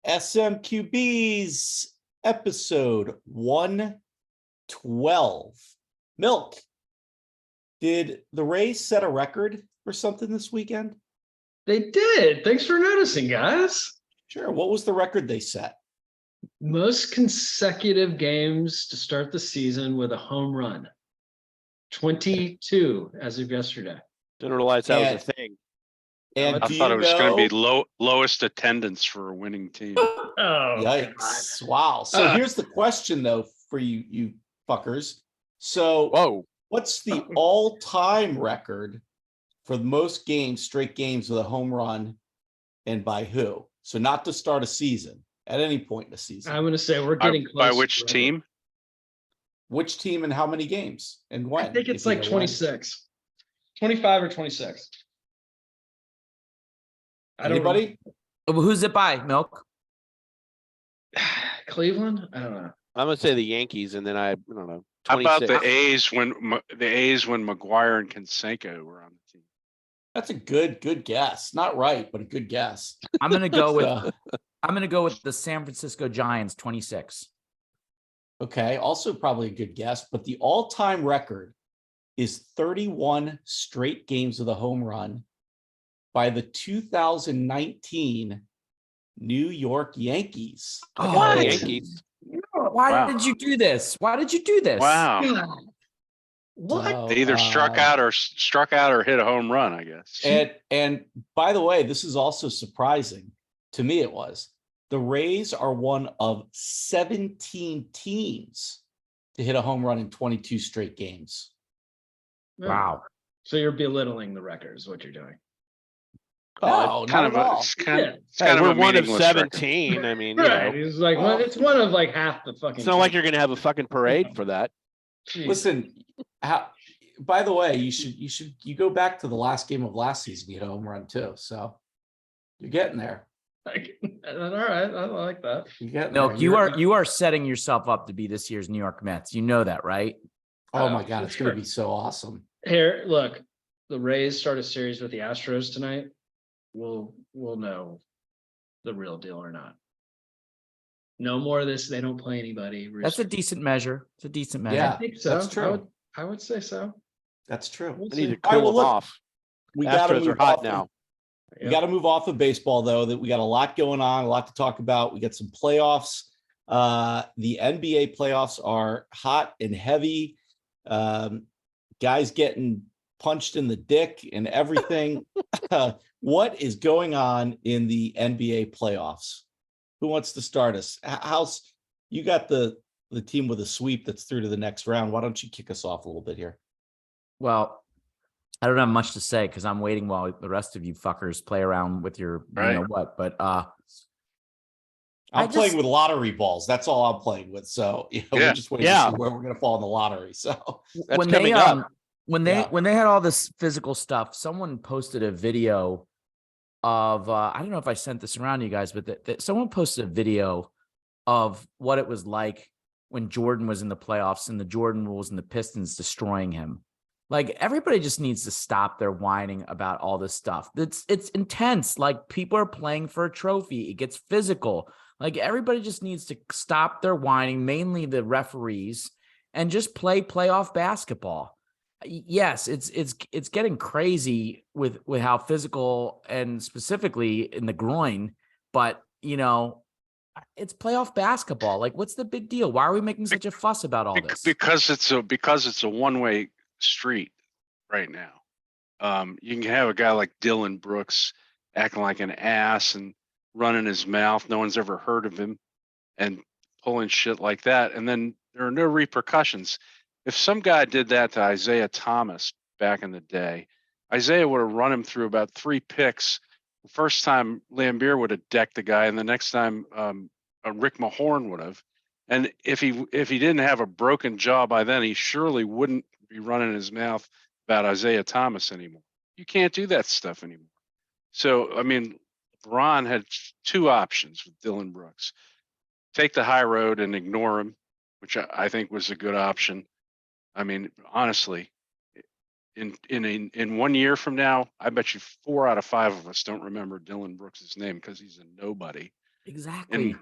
SMQBs episode 112. Milk, did the Rays set a record or something this weekend? They did. Thanks for noticing, guys. Sure. What was the record they set? Most consecutive games to start the season with a home run. 22 as of yesterday. Didn't realize that was a thing. And I thought it was going to be lowest attendance for a winning team. Oh, yikes. God. Wow. So here's the question, though, for you fuckers. So what's the all-time record for the most games, straight games with a home run, and by who? So not to start a season, at any point in the season. I'm going to say we're getting close. By which team? Which team and how many games and when? I think it's like 26. 25 or 26. Anybody? Who's it by, Milk? Cleveland? I don't know. I'm gonna say the Yankees, and then I don't know. 26. How about the A's when McGuire and Canseco were on the team? That's a good guess. Not right, but a good guess. I'm gonna go with the San Francisco Giants, 26. Okay, also probably a good guess, but the all-time record is 31 straight games with a home run by the 2019 New York Yankees. Oh, Yankees. Why did you do this? Why did you do this? Wow. What? They either struck out or hit a home run, I guess. And by the way, this is also surprising. To me, it was. The Rays are one of 17 teams to hit a home run in 22 straight games. Wow. So you're belittling the record is what you're doing. Oh, kind of We're one of meaningless 17. record. I mean, Right. It's like it's one of like half the fucking. It's not like you're gonna have a fucking parade for that. Jeez. Listen, by the way, you go back to the last game of last season, you hit a home run too. So you're getting there. All right, I like that. You're getting No, there. you are setting yourself up to be this year's New York Mets. You know that, right? Oh my God, for it's going sure. to be so awesome. Here, look, the Rays start a series with the Astros tonight. We'll know the real deal or not. No more of this. They don't play anybody. That's a decent measure. It's a decent measure. Yeah, I think so. that's true. I would say so. That's true. We'll I need to see. All right, cool well, them look, off. We got to Astros are move hot off now. We got to move off of baseball, though. That we got a lot going on, a lot to talk about. We got some playoffs. The NBA playoffs are hot and heavy. Guys getting punched in the dick and everything. What is going on in the NBA playoffs? Who wants to start us? You got the team with a sweep that's through to the next round. Why don't you kick us off a little bit here? Well, I don't have much to say because I'm waiting while the rest of you fuckers play around with your you know what. But I'm playing with lottery balls. That's all I'm playing with. So we're just waiting to see where we're going to fall in the lottery. So when they had all this physical stuff, someone posted a video of I don't know if I sent this around to you guys, but someone posted a video of what it was like when Jordan was in the playoffs and the Jordan rules and the Pistons destroying him. Like, everybody just needs to stop their whining about all this stuff. It's intense. Like, people are playing for a trophy. It gets physical. Like, everybody just needs to stop their whining, mainly the referees, and just play playoff basketball. Yes, it's getting crazy with how physical and specifically in the groin, but it's playoff basketball. Like, what's the big deal? Why are we making such a fuss about all this? Because it's a one-way street right now. You can have a guy like Dylan Brooks acting like an ass and running his mouth. No one's ever heard of him and pulling shit like that. And then there are no repercussions. If some guy did that to Isaiah Thomas back in the day, Isaiah would have run him through about 3 picks. The first time Lambeer would have decked the guy, and the next time Rick Mahorn would have. And if he didn't have a broken jaw by then, he surely wouldn't be running his mouth about Isaiah Thomas anymore. You can't do that stuff anymore. So, I mean, LeBron had 2 options with Dylan Brooks. Take the high road and ignore him, which I think was a good option. I mean, honestly, in 1 year from now, I bet you 4 out of 5 of us don't remember Dylan Brooks' name because he's a nobody. Exactly.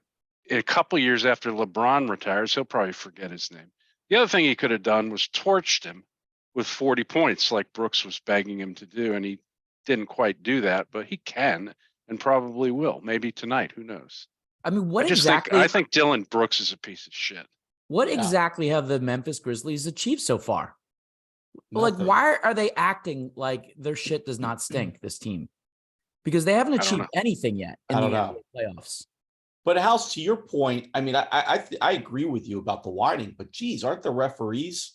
In a couple years after LeBron retires, he'll probably forget his name. The other thing he could have done was torched him with 40 points like Brooks was begging him to do. And he didn't quite do that, but he can and probably will. Maybe tonight. Who knows? I mean, what I just exactly? think I think Dylan Brooks is a piece of shit. What Yeah. exactly have the Memphis Grizzlies achieved so far? Like, Nothing. why are they acting like their shit does not stink, this team? Because they haven't I don't achieved know. anything yet in I the don't know. NBA playoffs. But House, to your point, I mean, I agree with you about the whining, but geez, aren't the referees,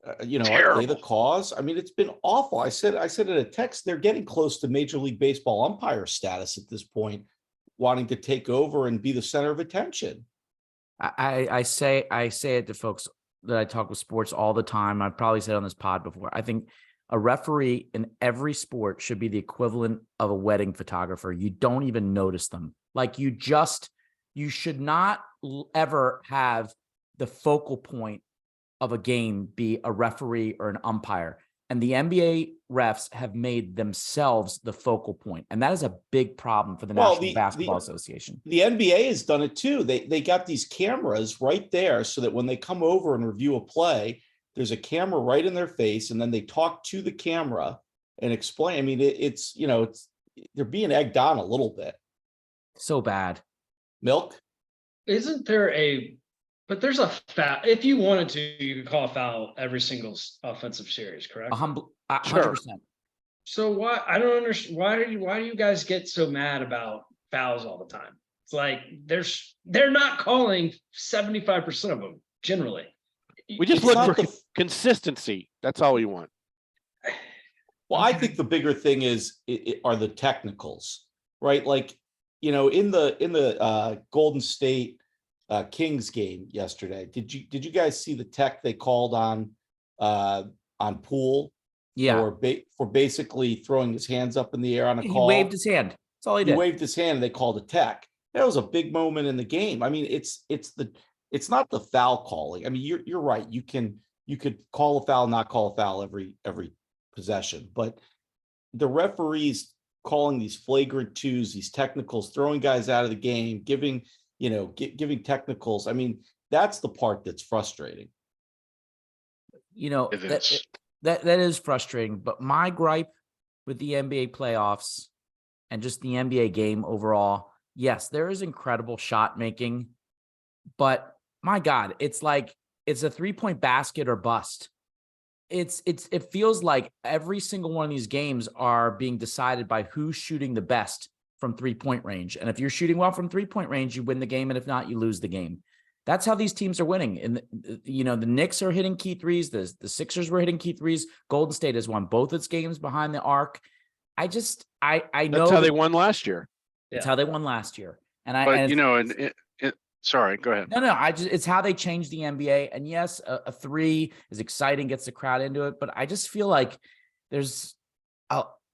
aren't they the Terrible. cause? I mean, it's been awful. I said in a text, they're getting close to Major League Baseball umpire status at this point, wanting to take over and be the center of attention. I say it to folks that I talk with sports all the time. I've probably said on this pod before. I think a referee in every sport should be the equivalent of a wedding photographer. You don't even notice them. Like you should not ever have the focal point of a game be a referee or an umpire. And the NBA refs have made themselves the focal point. And that is a big problem for the National Basketball Association. The NBA has done it too. They got these cameras right there so that when they come over and review a play, there's a camera right in their face, and then they talk to the camera and explain. I mean, it's they're being egged on a little bit. So bad. Milk? Isn't there but there's a foul. If you wanted to, you could call a foul every single offensive series, correct? 100%. So why, I don't understand, why do you guys get so mad about fouls all the time? It's like they're not calling 75% of them generally. We just It's look not for the- consistency. That's all we want. Well, I think the bigger thing is are the technicals, right? Like, in the Golden State Kings game yesterday, did you guys see the tech they called on Poole? Yeah. For basically throwing his hands up in the air on a He call. waved his hand. That's all he He did. waved his hand and they called a tech. That was a big moment in the game. I mean, it's not the foul calling. I mean, you're right. You could call a foul, not call a foul every possession, but the referees calling these flagrant twos, these technicals, throwing guys out of the game, giving technicals. I mean, that's the part that's frustrating. It is. That is frustrating. But my gripe with the NBA playoffs and just the NBA game overall, yes, there is incredible shot making, but my God, it's like it's a 3-point basket or bust. It feels like every single one of these games are being decided by who's shooting the best from 3-point range. And if you're shooting well from 3-point range, you win the game. And if not, you lose the game. That's how these teams are winning. And, the Knicks are hitting key threes. The Sixers were hitting key threes. Golden State has won both its games behind the arc. I know That's how they won last year. It's how they won last year. Sorry, go ahead. No, it's how they changed the NBA. And yes, a three is exciting, gets the crowd into it. But I just feel like there's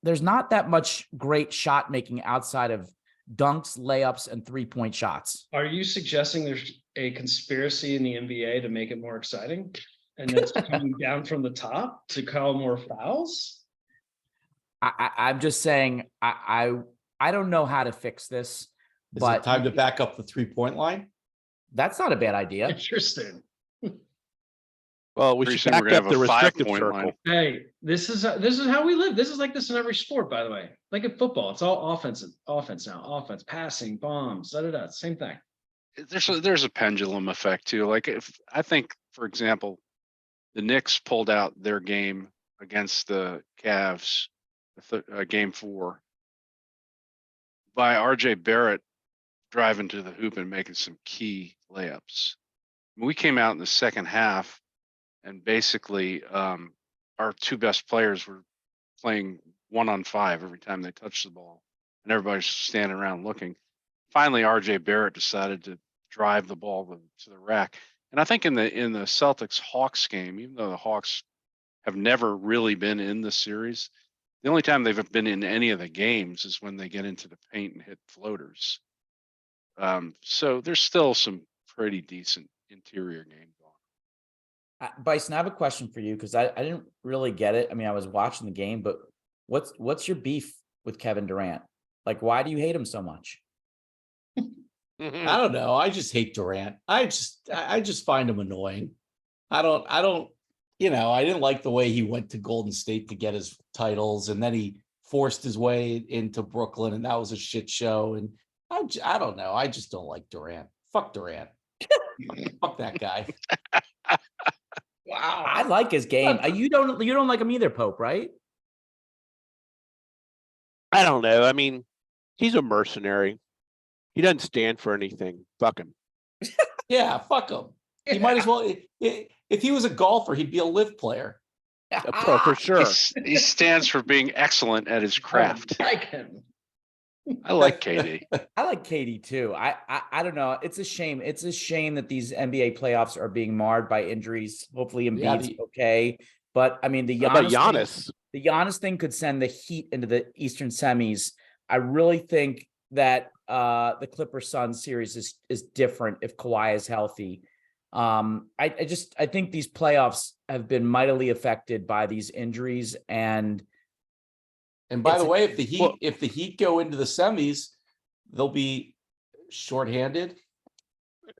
not that much great shot making outside of dunks, layups, and 3-point shots. Are you suggesting there's a conspiracy in the NBA to make it more exciting? And it's coming down from the top to call more fouls? I'm just saying, I don't know how to fix this. Is But it time to back up the 3-point line? that's not a bad idea. Interesting. Well, we Pretty should soon we're back gonna up the have a restrictive 5-point line. circle. Hey, this is how we live. This is like this in every sport, by the way. Like in football, it's all offense now. Offense, passing, bombs, same thing. There's a pendulum effect too. Like if I think, for example, the Knicks pulled out their game against the Cavs, game 4, by RJ Barrett driving to the hoop and making some key layups. We came out in the second half and basically our 2 best players were playing 1-on-5 every time they touched the ball, and everybody's standing around looking. Finally, RJ Barrett decided to drive the ball to the rack. And I think in the Celtics Hawks game, even though the Hawks have never really been in the series, the only time they've been in any of the games is when they get into the paint and hit floaters. So there's still some pretty decent interior game going. Bison, I have a question for you because I didn't really get it. I mean, I was watching the game, but what's your beef with Kevin Durant? Like, why do you hate him so much? I don't know. I just hate Durant. I just find him annoying. I don't, I didn't like the way he went to Golden State to get his titles, and then he forced his way into Brooklyn, and that was a shit show. And I don't know. I just don't like Durant. Fuck Durant. Fuck that guy. Wow. I like his game. You don't like him either, Pope, right? I don't know. I mean, he's a mercenary. He doesn't stand for anything. Fuck him. Yeah, fuck him. He might as well. If he was a golfer, he'd be a live player. For sure. He stands for being excellent at his craft. I like him. I like KD. I like KD too. I don't know. It's a shame. It's a shame that these NBA playoffs are being marred by injuries. Hopefully Embiid's okay. But I mean, How about Giannis? The Giannis thing could send the Heat into the Eastern semis. I really think that the Clippers Suns series is different if Kawhi is healthy. I think these playoffs have been mightily affected by these injuries. And by the way, if the Heat go into the semis, they'll be shorthanded.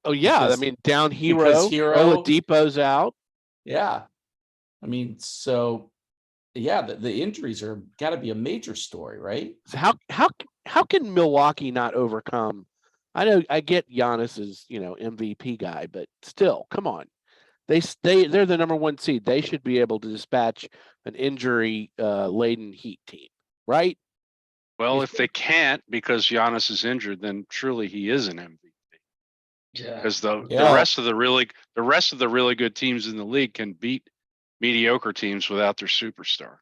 Oh yeah, because- I mean down because Hero, Hero- Oladipo's out. Yeah, I mean, so yeah, the injuries are got to be a major story, right? So how can Milwaukee not overcome? I know I get Giannis is MVP guy, but still, come on. They're the number 1 seed. They should be able to dispatch an injury laden Heat team, right? Well, if they can't because Giannis is injured, then truly he is an MVP. Yeah. Because the Yeah. rest of the really good teams in the league can beat mediocre teams without their superstar.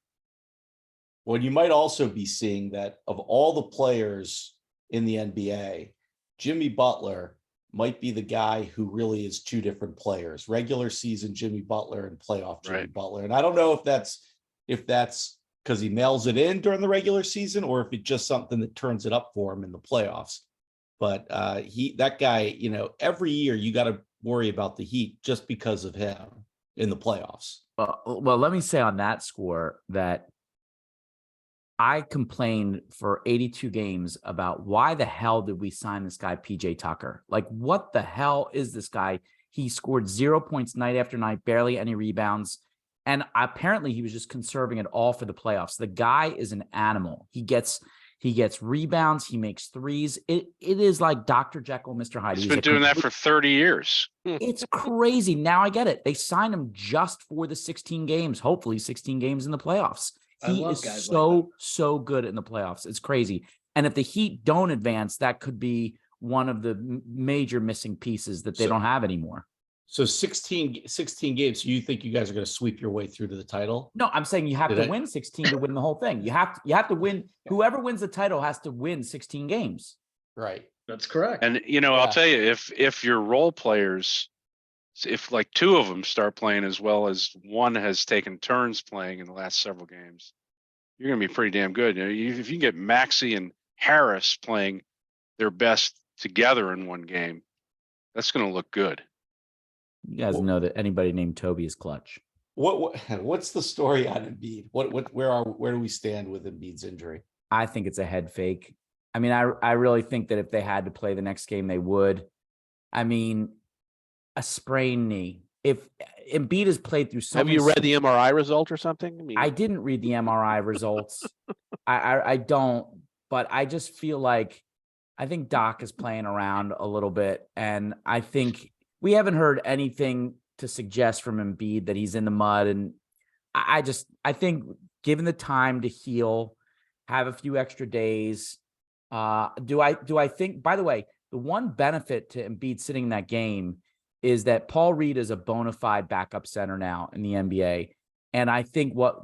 Well, you might also be seeing that of all the players in the NBA, Jimmy Butler might be the guy who really is two different players: regular season Jimmy Butler and playoff Jimmy Right. Butler. And I don't know if that's because he mails it in during the regular season, or if it's just something that turns it up for him in the playoffs. But that guy, every year you got to worry about the Heat just because of him in the playoffs. well, let me say on that score that I complained for 82 games about why the hell did we sign this guy, PJ Tucker? Like, what the hell is this guy? He scored 0 points night after night, barely any rebounds. And apparently he was just conserving it all for the playoffs. The guy is an animal. He gets rebounds. He makes threes. It is like Dr. Jekyll, Mr. Hyde. He's been doing that for 30 years. It's crazy. Now I get it. They signed him just for the 16 games, hopefully 16 games in the playoffs. I He love is guys like that. so good in the playoffs. It's crazy. And if the Heat don't advance, that could be one of the major missing pieces that they So- don't have anymore. So 16 games. So you think you guys are going to sweep your way through to the title? No, I'm saying you have Did to I- win 16 to win the whole thing. You have to win. Whoever wins the title has to win 16 games. Right. That's correct. And I'll Yeah. tell you, if your role players, if like two of them start playing as well as one has taken turns playing in the last several games, you're going to be pretty damn good. If you can get Maxey and Harris playing their best together in one game, that's going to look good. You guys Well- know that anybody named Toby is clutch. What's the story on Embiid? Where do we stand with Embiid's injury? I think it's a head fake. I mean, I really think that if they had to play the next game, they would. I mean, a sprained knee. If Embiid has played through so Have many you read the MRI result or something? I mean, I didn't read the MRI results. I don't, but I just feel like I think Doc is playing around a little bit, and I think we haven't heard anything to suggest from Embiid that he's in the mud. And I think given the time to heal, have a few extra days. Do I think? By the way, the one benefit to Embiid sitting in that game is that Paul Reed is a bona fide backup center now in the NBA. And I think what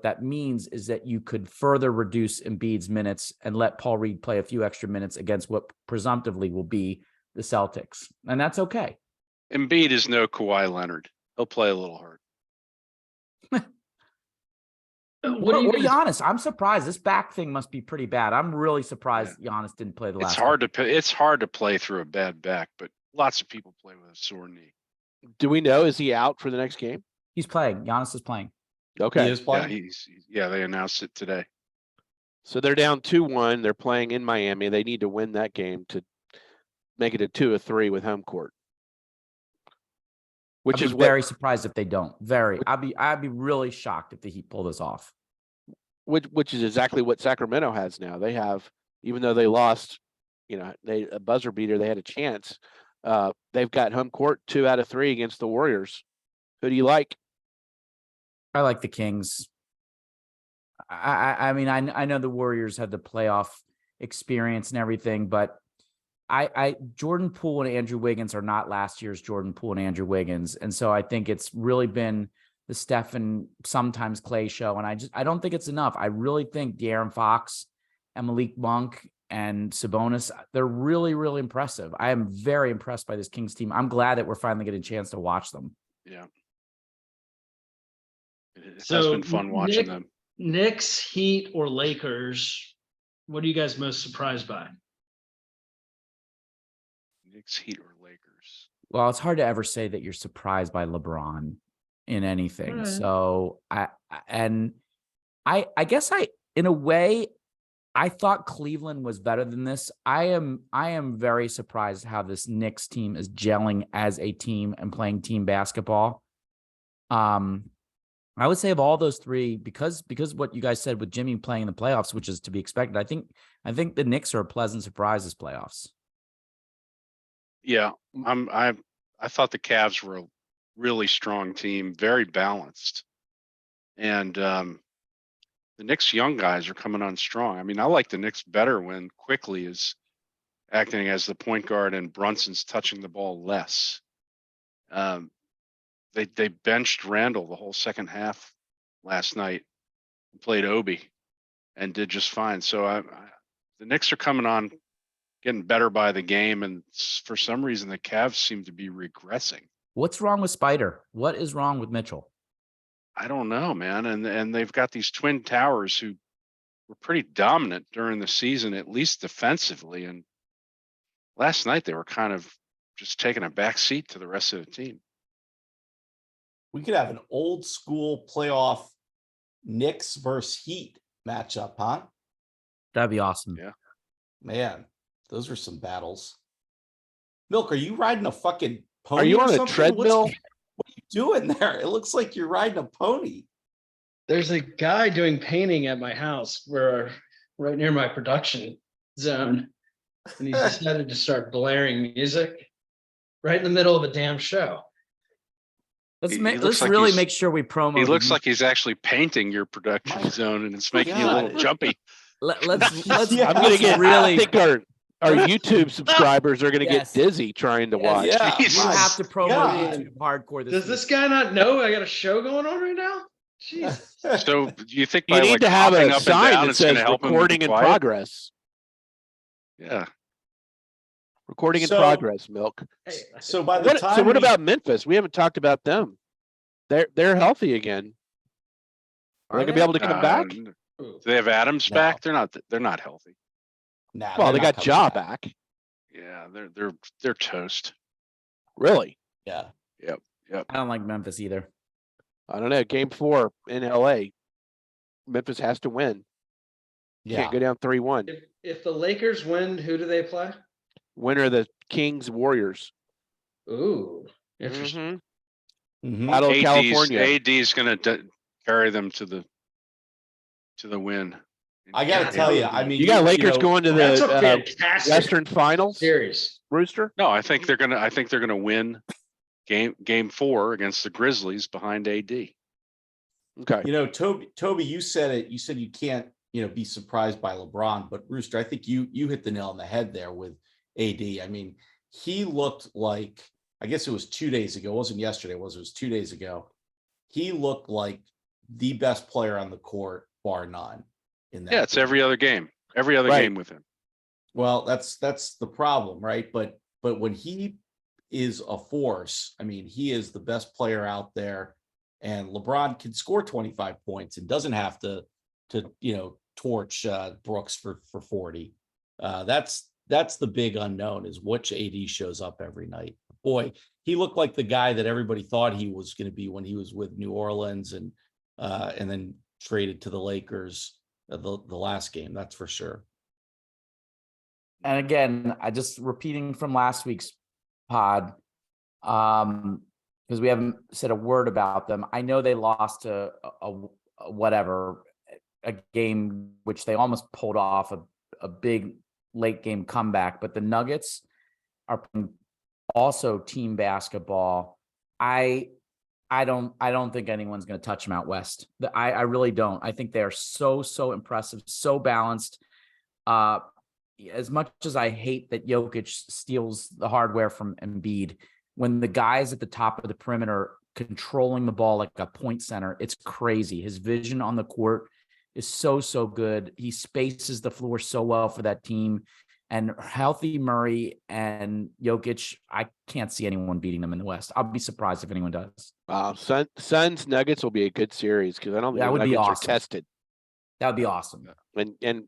that means is that you could further reduce Embiid's minutes and let Paul Reed play a few extra minutes against what presumptively will be the Celtics. And that's okay. Embiid is no Kawhi Leonard. He'll play a little hard. What do you Or guys- Giannis? I'm surprised. This back thing must be pretty bad. I'm really surprised Giannis didn't play the last It's hard to play through a bad back, but lots of people play with a sore knee. do we know, is he out for the next game? He's playing. Giannis is playing. Okay. He is Yeah, playing. they announced it today. So they're down 2-1. They're playing in Miami. They need to win that game to make it a 2 or 3 with home court. Which I'd is be what, very surprised if they don't. I'd be really shocked if the Heat pull this off. which is exactly what Sacramento has now. They have, even though they lost, a buzzer beater, they had a chance. They've got home court 2 out of 3 against the Warriors. Who do you like? I like the Kings. I mean, I know the Warriors had the playoff experience and everything, but Jordan Poole and Andrew Wiggins are not last year's Jordan Poole and Andrew Wiggins. And so I think it's really been the Steph and sometimes Clay show. And I don't think it's enough. I really think De'Aaron Fox and Malik Monk and Sabonis, they're really, really impressive. I am very impressed by this Kings team. I'm glad that we're finally getting a chance to watch them. Yeah. It has So, been fun watching them. Knicks, Heat, or Lakers? What are you guys most surprised by? Knicks, Heat, or Lakers. Well, it's hard to ever say that you're surprised by LeBron in anything. Right. So I guess in a way, I thought Cleveland was better than this. I am very surprised how this Knicks team is gelling as a team and playing team basketball. I would say of all those three, because what you guys said with Jimmy playing in the playoffs, which is to be expected, I think the Knicks are a pleasant surprise this playoffs. Yeah, I thought the Cavs were a really strong team, very balanced, and the Knicks young guys are coming on strong. I mean, I like the Knicks better when Quickly is acting as the point guard and Brunson's touching the ball less. They benched Randall the whole second half last night, played Obi, and did just fine. So the Knicks are coming on, getting better by the game, and for some reason the Cavs seem to be regressing. What's wrong with Spider? What is wrong with Mitchell? I don't know, man. And they've got these twin towers who were pretty dominant during the season, at least defensively. And last night they were kind of just taking a back seat to the rest of the team. We could have an old school playoff Knicks versus Heat matchup, huh? That'd be awesome. Yeah. Man, those are some battles. Milk, are you riding a fucking pony? Are you or on a something? treadmill? What are you doing there? It looks like you're riding a pony. There's a guy doing painting at my house right near my production zone. And he decided to start blaring music right in the middle of a damn show. He Let's looks like really he's- make sure we promo. He the looks you- like he's actually painting your production zone, and it's making you a little God. jumpy. let's Yeah. I'm gonna get really. I think our YouTube subscribers are gonna Yes. get dizzy trying to Yes. watch. Yeah. You Jesus. have to promo God. YouTube hardcore this Does week. this guy not know I got a show going on right now? Jesus. So do you think You by need like to have hopping a up and sign down, that it's going says to help him to be recording in quiet? progress. Yeah. Recording in So- progress, Milk. Hey, So by the time What we- about Memphis? We haven't talked about them. They're healthy again. Are they gonna be able to come back? Do they have Adams No. back? They're not healthy. Nah, Well, they're they not got coming Ja back. Yeah, they're toast. Really? Yeah. I don't like Memphis either. I don't know. Game 4 in LA. Memphis has to win. Yeah. Can't go down 3-1. if the Lakers win, who do they play? Winner of the Kings Warriors. Ooh, interesting. Mhm. Mhm. Battle of California. AD's going to carry them to the win. I got to tell you, I mean, You got Lakers going to That's a the fantastic Western Finals, series. Rooster. No, I think they're gonna win game 4 against the Grizzlies behind AD. Okay. You know, Toby, you said it. You said you can't, be surprised by LeBron, but Rooster, I think you hit the nail on the head there with AD. I mean, he looked like, I guess it was 2 days ago. It wasn't yesterday, it was 2 days ago. He looked like the best player on the court, bar none. In that Yeah, it's game. every other game Right. game with him. Well, that's the problem, right? But when he is a force, I mean, he is the best player out there, and LeBron can score 25 points and doesn't have to torch Brooks for 40. That's the big unknown, is which AD shows up every night. Boy, he looked like the guy that everybody thought he was going to be when he was with New Orleans and then traded to the Lakers the last game. That's for sure. and again, I just repeating from last week's pod, because we haven't said a word about them. I know they lost to a game which they almost pulled off a big late game comeback, but the Nuggets are playing also team basketball. I don't think anyone's going to touch them out west. I really don't. I think they're so impressive, so balanced. As much as I hate that Jokic steals the hardware from Embiid, when the guys at the top of the perimeter controlling the ball like a point center, it's crazy. His vision on the court is so good. He spaces the floor so well for that team. And healthy Murray and Jokic, I can't see anyone beating them in the West. I'll be surprised if anyone does. Suns Nuggets will be a good series because I don't think That the would be Nuggets awesome. are tested. That would be awesome. And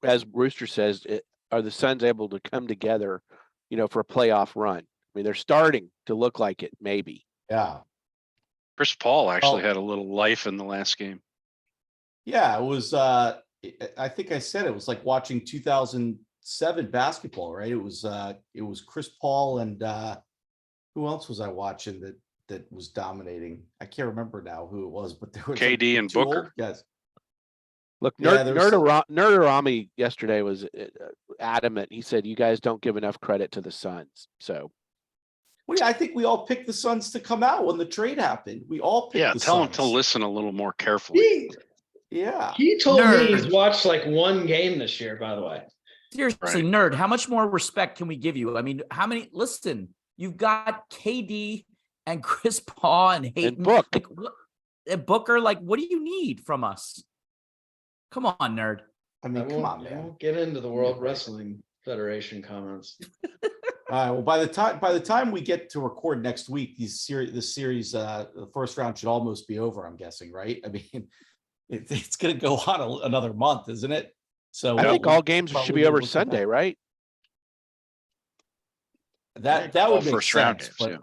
as Rooster says, are the Suns able to come together, for a playoff run? I mean, they're starting to look like it, maybe. Yeah. Chris Paul actually had a little life in the last game. Yeah, it was I think I said it was like watching 2007 basketball, right? It was Chris Paul and who else was I watching that was dominating? I can't remember now who it was, but there was KD and two Booker. old guys. Look, Yeah, Nerdarami yesterday was adamant. He said, you guys don't give enough credit to the Suns. So, I think we all picked the Suns to come out when the trade happened. We all picked the Tell him Suns. to listen a little more carefully. He told me he's Nerd. watched like one game this year, by the way. Seriously, nerd, how much more respect can we give you? I mean, listen, you've got KD and Chris Paul and Hayden. And Book. And Booker, what do you need from us? Come on, nerd. I mean, come on, I man. won't get into the World Wrestling Federation comments. All right. Well, by the time we get to record next week, the series, the first round should almost be over. I'm guessing, right? I mean, it's going to go on another month, isn't it? So I think all games should be over Sunday, right? That All would make first round sense, games,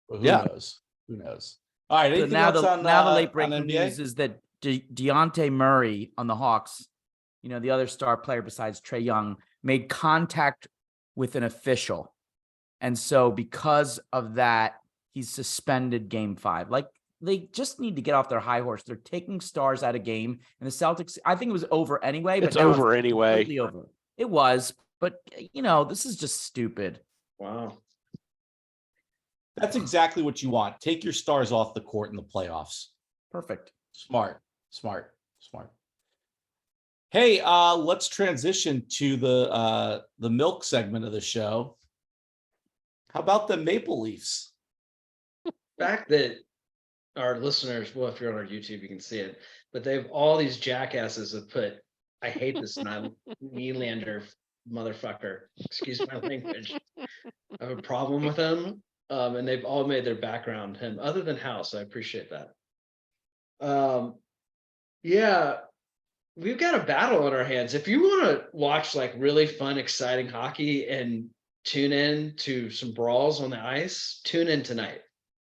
but who Yeah. knows? Who knows? All right. So Anything now else on the late on breaking NBA? news is that Deontay Murray on the Hawks, the other star player besides Trae Young, made contact with an official. And so because of that, he's suspended game 5. They just need to get off their high horse. They're taking stars out of game. And the Celtics, I think it was over anyway. It's but now over anyway. completely over. It was, but this is just stupid. Wow. That's exactly what you want. Take your stars off the court in the playoffs. Perfect. Smart. Hey, let's transition to the milk segment of the show. How about the Maple Leafs? Fact that our listeners, well, if you're on our YouTube, you can see it, but they've all these jackasses have put, I hate this Nylander motherfucker. Excuse my language. I have a problem with him. And they've all made their background him, other than House. I appreciate that. Yeah, we've got a battle on our hands. If you want to watch really fun, exciting hockey and tune in to some brawls on the ice, tune in tonight,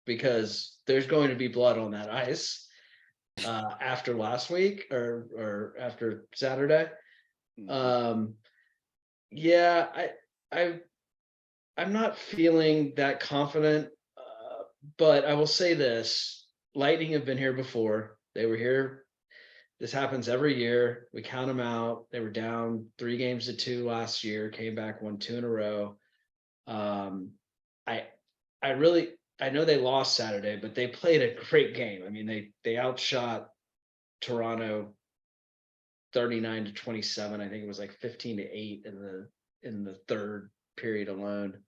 because there's going to be blood on that ice after last week or after Saturday. I'm not feeling that confident, but I will say this: Lightning have been here before. They were here. This happens every year. We count them out. They were down 3-2 last year, came back, won 2 in a row. I know they lost Saturday, but they played a great game. I mean, they outshot Toronto 39-27. I think it was 15-8 in the third period alone.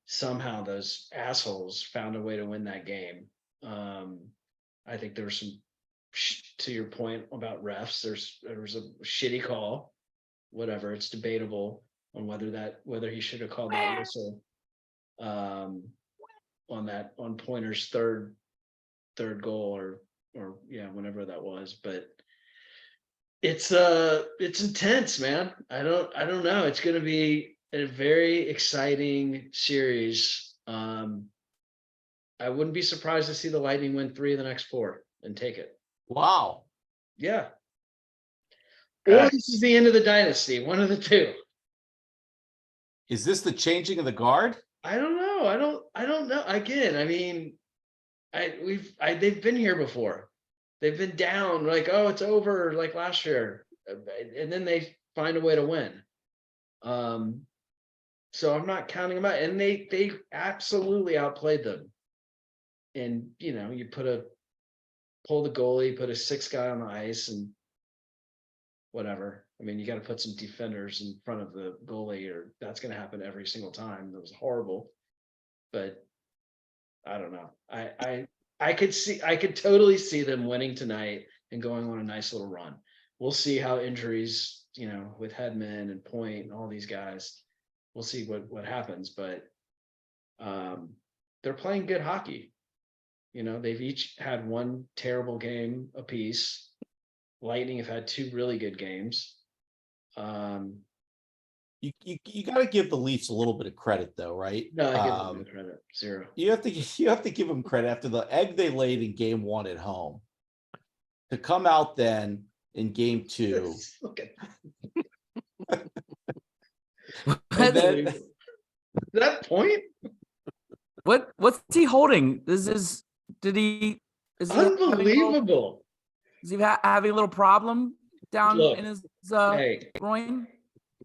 Somehow those assholes found a way to win that game. I think there was some, to your point about refs, there was a shitty call, whatever. It's debatable on whether he should have called that whistle on Pointer's third goal or whenever that was. But it's intense, man. I don't know. It's going to be a very exciting series. I wouldn't be surprised to see the Lightning win 3 of the next 4 and take it. Wow. Yeah. Or this is the end of the dynasty. One of the two. Is this the changing of the guard? I don't know. I don't know. Again, I mean, they've been here before. They've been down like, oh, it's over like last year. And then they find a way to win. So I'm not counting them out. And they absolutely outplayed them. And you pull the goalie, put a 6 guy on the ice and whatever. I mean, you got to put some defenders in front of the goalie, or that's going to happen every single time. That was horrible, but I don't know. I could totally see them winning tonight and going on a nice little run. We'll see how injuries, with Hedman and Point and all these guys, we'll see what happens. But they're playing good hockey. They've each had one terrible game apiece. Lightning have had 2 really good games. You got to give the Leafs a little bit of credit, though, right? No, I give them no credit. 0. You have to give them credit after the egg they laid in game 1 at home to come out then in game 2. Look at And then, that Point. What's he holding? Is he Unbelievable. Is he having a little problem down Look, in his Hey, groin?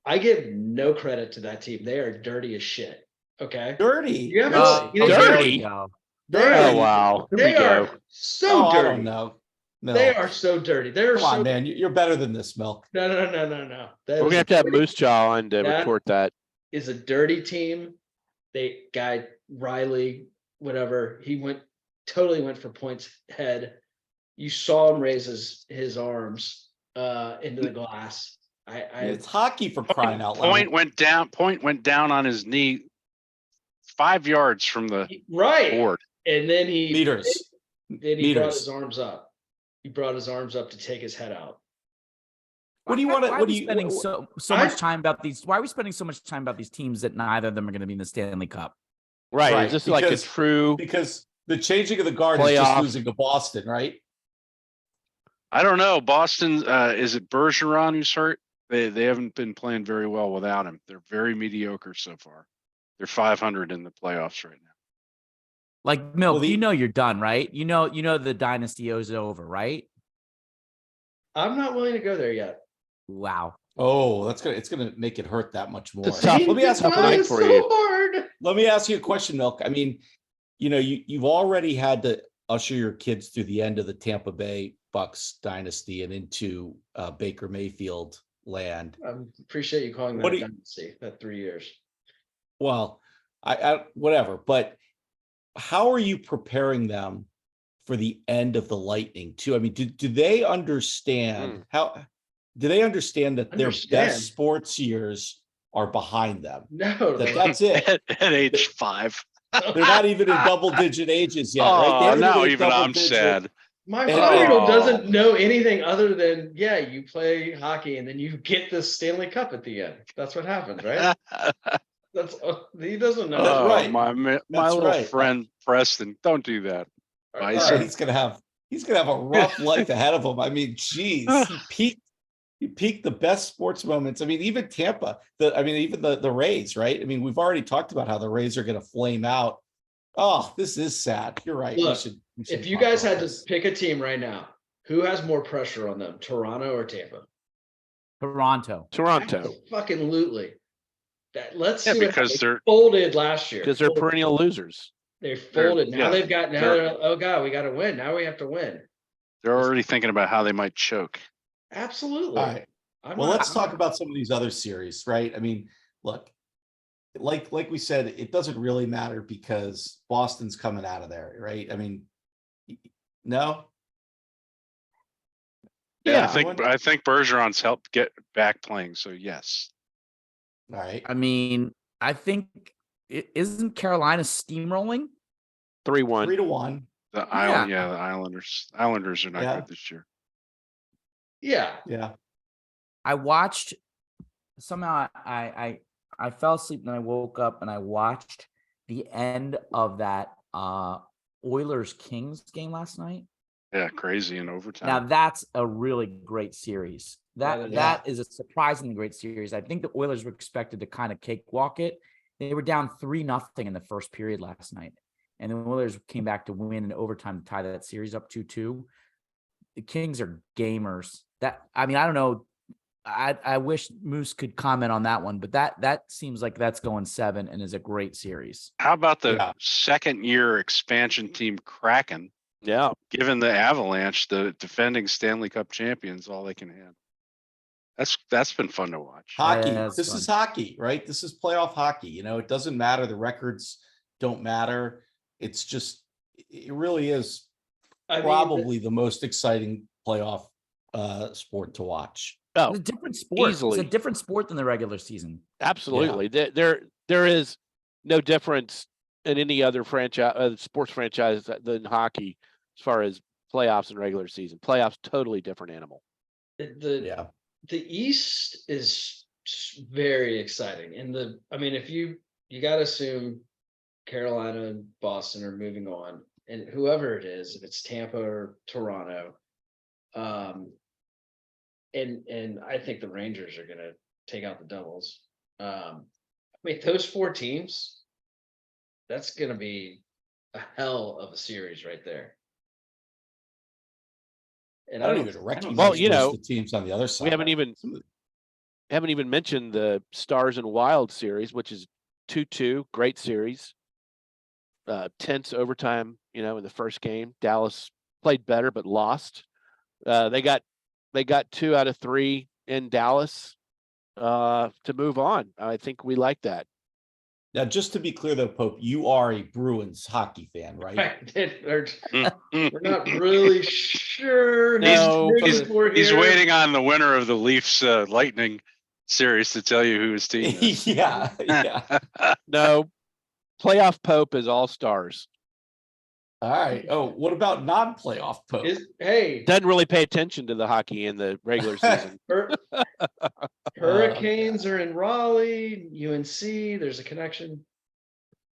I give no credit to that team. They are dirty as shit. Okay. dirty. You haven't Oh, seen it. dirty? They Oh are, wow. Here they we go. are so I dirty. don't know. No. They are so dirty. They're Come on, man. You're better than this, Milk. No. That We're is gonna have to have Moose Jaw on to that- report that. is a dirty team. Guy Riley, whatever, he totally went for Point's head. You saw him raise his arms into the glass. It's hockey for crying out loud. Point went down on his knee 5 yards from the right. board. And then he Meters. Then he brought Meters. his arms up. He brought his arms up to take his head out. What do you want to? Why What are do we you? spending so much time about these? Why are we spending so much time about these teams that neither of them are going to be in the Stanley Cup? Right. Right, Is this like a because- true Because the changing of the guard is just Playoff. losing to Boston, right? I don't know. Boston, is it Bergeron who's hurt? They haven't been playing very well without him. They're very mediocre so far. They're 500 in the playoffs right now. Like Milk, Well, you're done, right? You know the dynasty is over, right? I'm not willing to go there yet. Wow. Oh, it's gonna make it hurt that much more. It's tough. Let me ask you. tough night It's for so you. hard. Let me ask you a question, Milk. I mean, you've already had to usher your kids through the end of the Tampa Bay Bucks dynasty and into Baker Mayfield land. I appreciate you calling that What a do you- dynasty. That 3 years. Well, I whatever, but how are you preparing them for the end of the Lightning too? I mean, do they understand how? Do they understand that their Understand. best sports years are behind them? No, That's it. At age 5. They're not even in double-digit ages yet, right? They Oh, haven't now hit even I'm double-digit. sad. my And- 5-year-old Oh. doesn't know anything other than you play hockey and then you get the Stanley Cup at the end. That's what happens, right? He doesn't know. That's Oh, right. my That's little right. friend Preston, don't do that. All All All right. right, he's gonna have a rough life ahead of him. I mean, geez, he peaked the best sports moments. I mean, even Tampa, even the Rays, right? I mean, we've already talked about how the Rays are gonna flame out. Oh, this is sad. You're right. Look, We should If you talk guys about had to this. pick a team right now, who has more pressure on them, Toronto or Tampa? Toronto. Toronto? Fucking lootly. Let's Yeah, see what because they they're folded last year. Because they're perennial losers. They folded. Now yeah, they're oh god, we got to win. Now we have to win. they're already thinking about how they might choke. Absolutely. All right. Well, let's talk about some of these other series, right? I mean, look, like we said, it doesn't really matter because Boston's coming out of there, right? I mean, no. Yeah, everyone? I think Bergeron's helped get back playing. So yes. All right. I mean, I think isn't Carolina steamrolling? 3-1. 3-1. The Islanders. Islanders are not Yeah. good this year. Yeah. Yeah. I watched somehow I fell asleep and I woke up and I watched the end of that Oilers Kings game last night. Yeah, crazy in Now overtime. that's a really great series. That That is. is a surprisingly great series. I think the Oilers were expected to kind of cakewalk it. They were down 3-0 in the first period last night, and the Oilers came back to win in overtime to tie that series up 2-2. The Kings are gamers. I don't know. I wish Moose could comment on that one, but that seems like that's going 7 and is a great series. How about the Yeah. second year expansion team Kraken? Yeah. Given the Avalanche, the defending Stanley Cup champions, all they can have. That's been fun to watch. Hockey. Yeah, that's This is fun. hockey, right? This is playoff hockey. You know, it doesn't matter. The records don't matter. It's just, it really is probably the most exciting playoff sport to watch. Oh, It's a different sport. easily. It's a different sport than the regular season. absolutely. There is no difference in any other franchise, sports franchise than hockey as far as playoffs and regular season. Playoffs, totally different animal. The East is very exciting. And if you got to assume Carolina and Boston are moving on, and whoever it is, if it's Tampa or Toronto, and I think the Rangers are going to take out the Devils. Those 4 teams, that's going to be a hell of a series right there. And I don't even recognize Well, you most know, of the teams on the other side. We haven't even mentioned the Stars and Wild series, which is 2-2, great series. Tense overtime, in the first game. Dallas played better but lost. They got 2 out of 3 in Dallas to move on. I think we like that. Now, just to be clear, though, Pope, you are a Bruins hockey fan, right? We're not really sure. No, He's waiting on the winner of the Leafs Lightning series to tell you who his team is. Yeah. No, playoff Pope is all Stars. All right. Oh, what about non-playoff Pope? Doesn't really pay attention to the hockey in the regular season. Hurricanes are in Raleigh, UNC. There's a connection.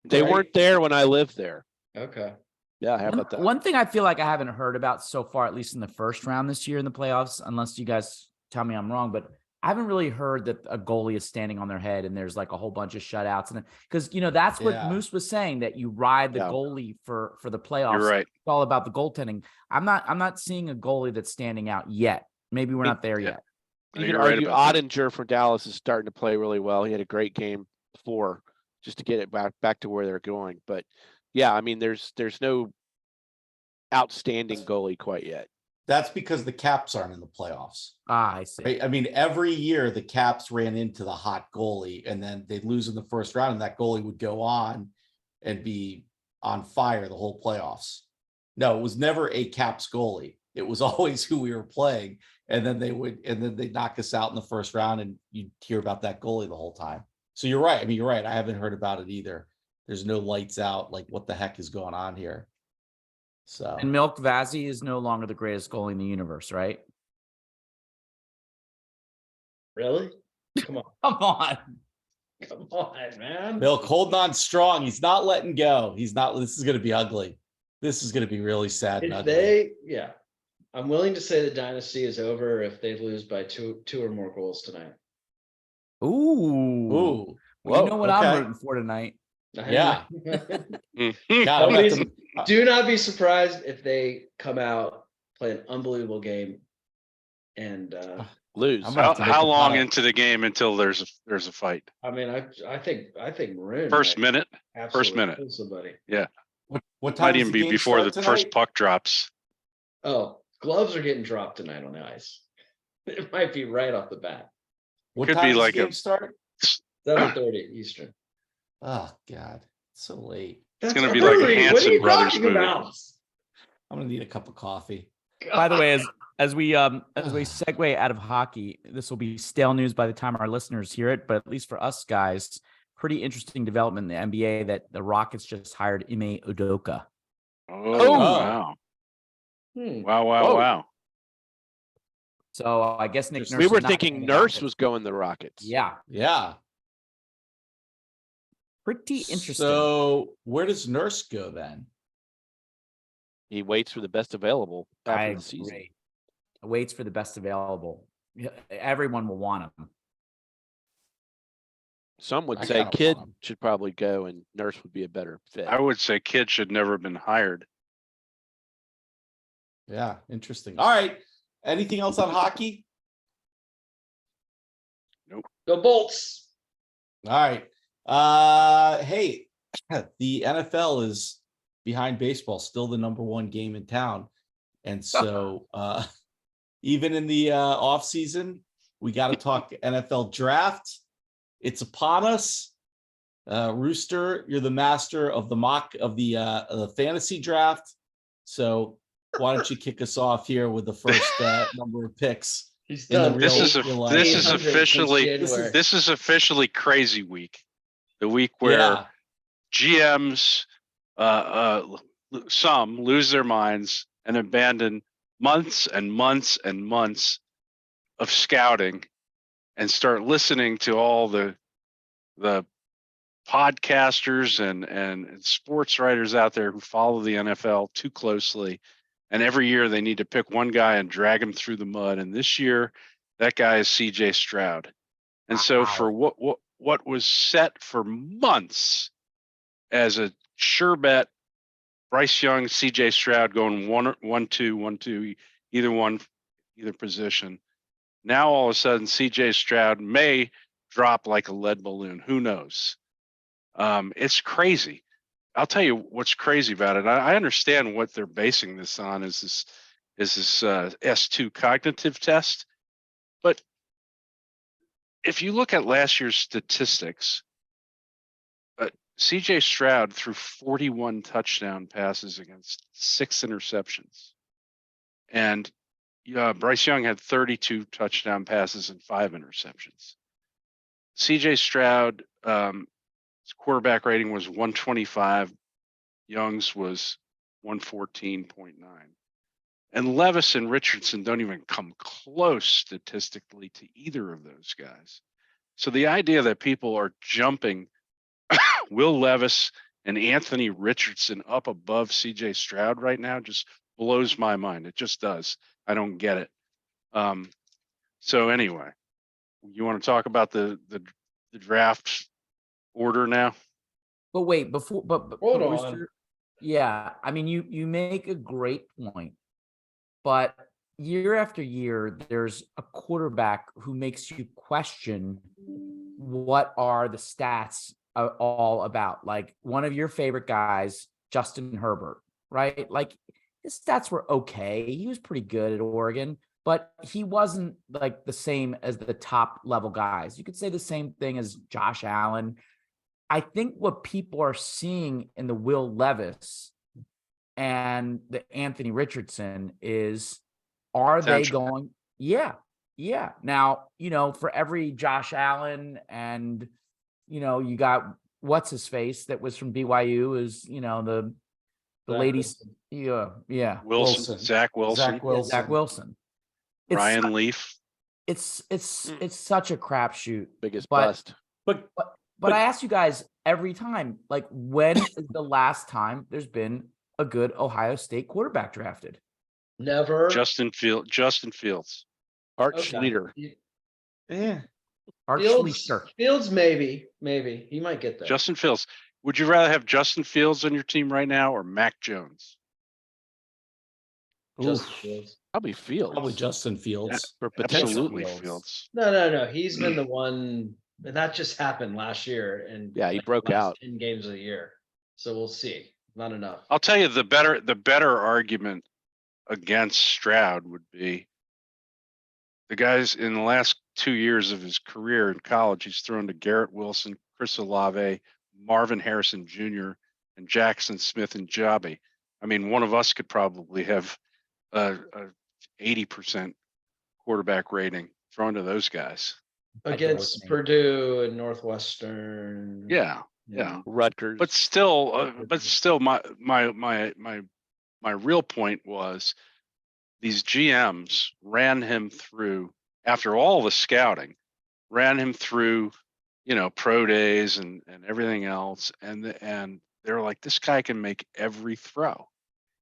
They Right. weren't there when I lived there. Okay. Yeah, how about that? One thing I feel like I haven't heard about so far, at least in the first round this year in the playoffs, unless you guys tell me I'm wrong, but I haven't really heard that a goalie is standing on their head and there's like a whole bunch of shutouts. And because, that's what Moose was saying, that you ride the goalie for the playoffs. You're right. It's all about the goaltending. I'm not seeing a goalie that's standing out yet. Maybe we're not there yet. You can argue Ottinger for Dallas is starting to play really well. He had a great game before just to get it back to where they're going. But yeah, there's no outstanding goalie quite yet. That's because the Caps aren't in the playoffs. I see. Right? Every year the Caps ran into the hot goalie and then they'd lose in the first round and that goalie would go on and be on fire the whole playoffs. No, it was never a Caps goalie. It was always who we were playing. And then they'd knock us out in the first round and you'd hear about that goalie the whole time. So you're right. You're right. I haven't heard about it either. There's no lights out. Like, what the heck is going on here? So, and Milk Vazzy is no longer the greatest goalie in the universe, right? Really? Come on. Come on, man. Milk holding on strong. He's not letting go. This is going to be ugly. This is going to be really sad and ugly. I'm willing to say the dynasty is over if they lose by two or more goals tonight. Ooh. Well, you know what I'm rooting for tonight. Yeah. Do not be surprised if they come out, play an unbelievable game, and lose. How long into the game until there's a fight? I think Maroon first minute. Somebody. Yeah. What time might even be before the first puck drops. Oh, gloves are getting dropped tonight on the ice. It might be right off the bat. What could time be does like the game start? 7:30 Eastern. Oh God, it's so late. It's going to be like a Hanson Brothers movie. I'm going to need a cup of coffee. By the way, as we segue out of hockey, this will be stale news by the time our listeners hear it, but at least for us guys, pretty interesting development in the NBA that the Rockets just hired Ime Udoka. Wow. Wow. So I guess Nick Nurse. We were thinking Nurse was going the Rockets. Yeah. Pretty interesting. So where does Nurse go then? He waits for the best available I after the season. agree. Waits for the best available. Yeah, everyone will want him. Some would I say kinda Kid want him. should probably go and Nurse would be a better fit. I would say Kid should never have been hired. Yeah, interesting. All right. Anything else on hockey? Go Bolts. All right. Hey, the NFL is behind baseball, still the #1 game in town. And so even in the off season, we got to talk NFL draft. It's upon us. Rooster, you're the master of the mock of the fantasy draft. So why don't you kick us off here with the first number of picks? He's In the done. real- This real life. is 800 since officially January. this is officially crazy week. The week where GMs some lose their minds and abandon months and months and months of scouting and start listening to all the podcasters and sports writers out there who follow the NFL too closely. And every year they need to pick one guy and drag him through the mud. And this year, that guy is CJ Stroud. And so for what was set for months as a sure bet, Bryce Young, CJ Stroud going 1-2, either position. Now all of a sudden, CJ Stroud may drop like a lead balloon. Who knows? It's crazy. I'll tell you what's crazy about it. I understand what they're basing this on is this S2 cognitive test. But if you look at last year's statistics, CJ Stroud threw 41 touchdown passes against 6 interceptions. And Bryce Young had 32 touchdown passes and 5 interceptions. CJ Stroud, his quarterback rating was 125. Young's was 114.9. And Levis and Richardson don't even come close statistically to either of those guys. So the idea that people are jumping Will Levis and Anthony Richardson up above CJ Stroud right now just blows my mind. It just does. I don't get it. So anyway, you want to talk about the draft order now? But wait, but Hold on. Rooster, yeah, I mean, you make a great point, but year after year, there's a quarterback who makes you question what are the stats all about. Like one of your favorite guys, Justin Herbert, right? Like his stats were okay. He was pretty good at Oregon, but he wasn't like the same as the top level guys. You could say the same thing as Josh Allen. I think what people are seeing in the Will Levis and the Anthony Richardson is, are they going? Yeah. Now, for every Josh Allen and, you got what's his face that was from BYU is, the ladies. Yeah. Wilson. Zach Wilson. Zach Wilson. Ryan Leaf. It's such a crapshoot. Biggest bust. But I ask you guys every time, like, when is the last time there's been a good Ohio State quarterback drafted? Never. Justin Fields. Art Okay. Schlieder. Yeah. Art Fields, Schlichter. Fields, maybe he might get there. Justin Fields. Would you rather have Justin Fields on your team right now or Mac Jones? Justin Fields. Probably Fields. Probably Justin Fields. For potential. Absolutely Fields. Fields. No. He's been the one, and that just happened last year. And Yeah, he broke last out. 10 games of the year. So we'll see. Not enough. I'll tell you the better argument against Stroud would be the guys in the last 2 years of his career in college, he's thrown to Garrett Wilson, Chris Olave, Marvin Harrison Jr., and Jackson Smith and Jobby. I mean, one of us could probably have a 80% quarterback rating thrown to those guys. Against Purdue and Northwestern. Yeah. Rutgers. But still, my real point was these GMs ran him through, after all the scouting, ran him through, pro days and everything else, and they're like, this guy can make every throw.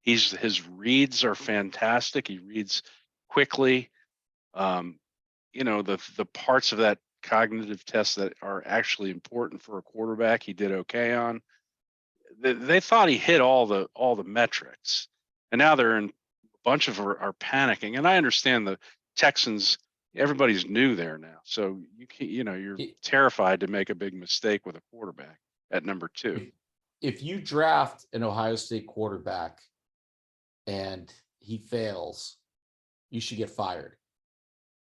His reads are fantastic. He reads quickly. You know, the parts of that cognitive test that are actually important for a quarterback, he did okay on. They thought he hit all the metrics, and now they're in a bunch of are panicking. And I understand the Texans. Everybody's new there now, so you're terrified to make a big mistake with a quarterback at number 2. If you draft an Ohio State quarterback and he fails, you should get fired.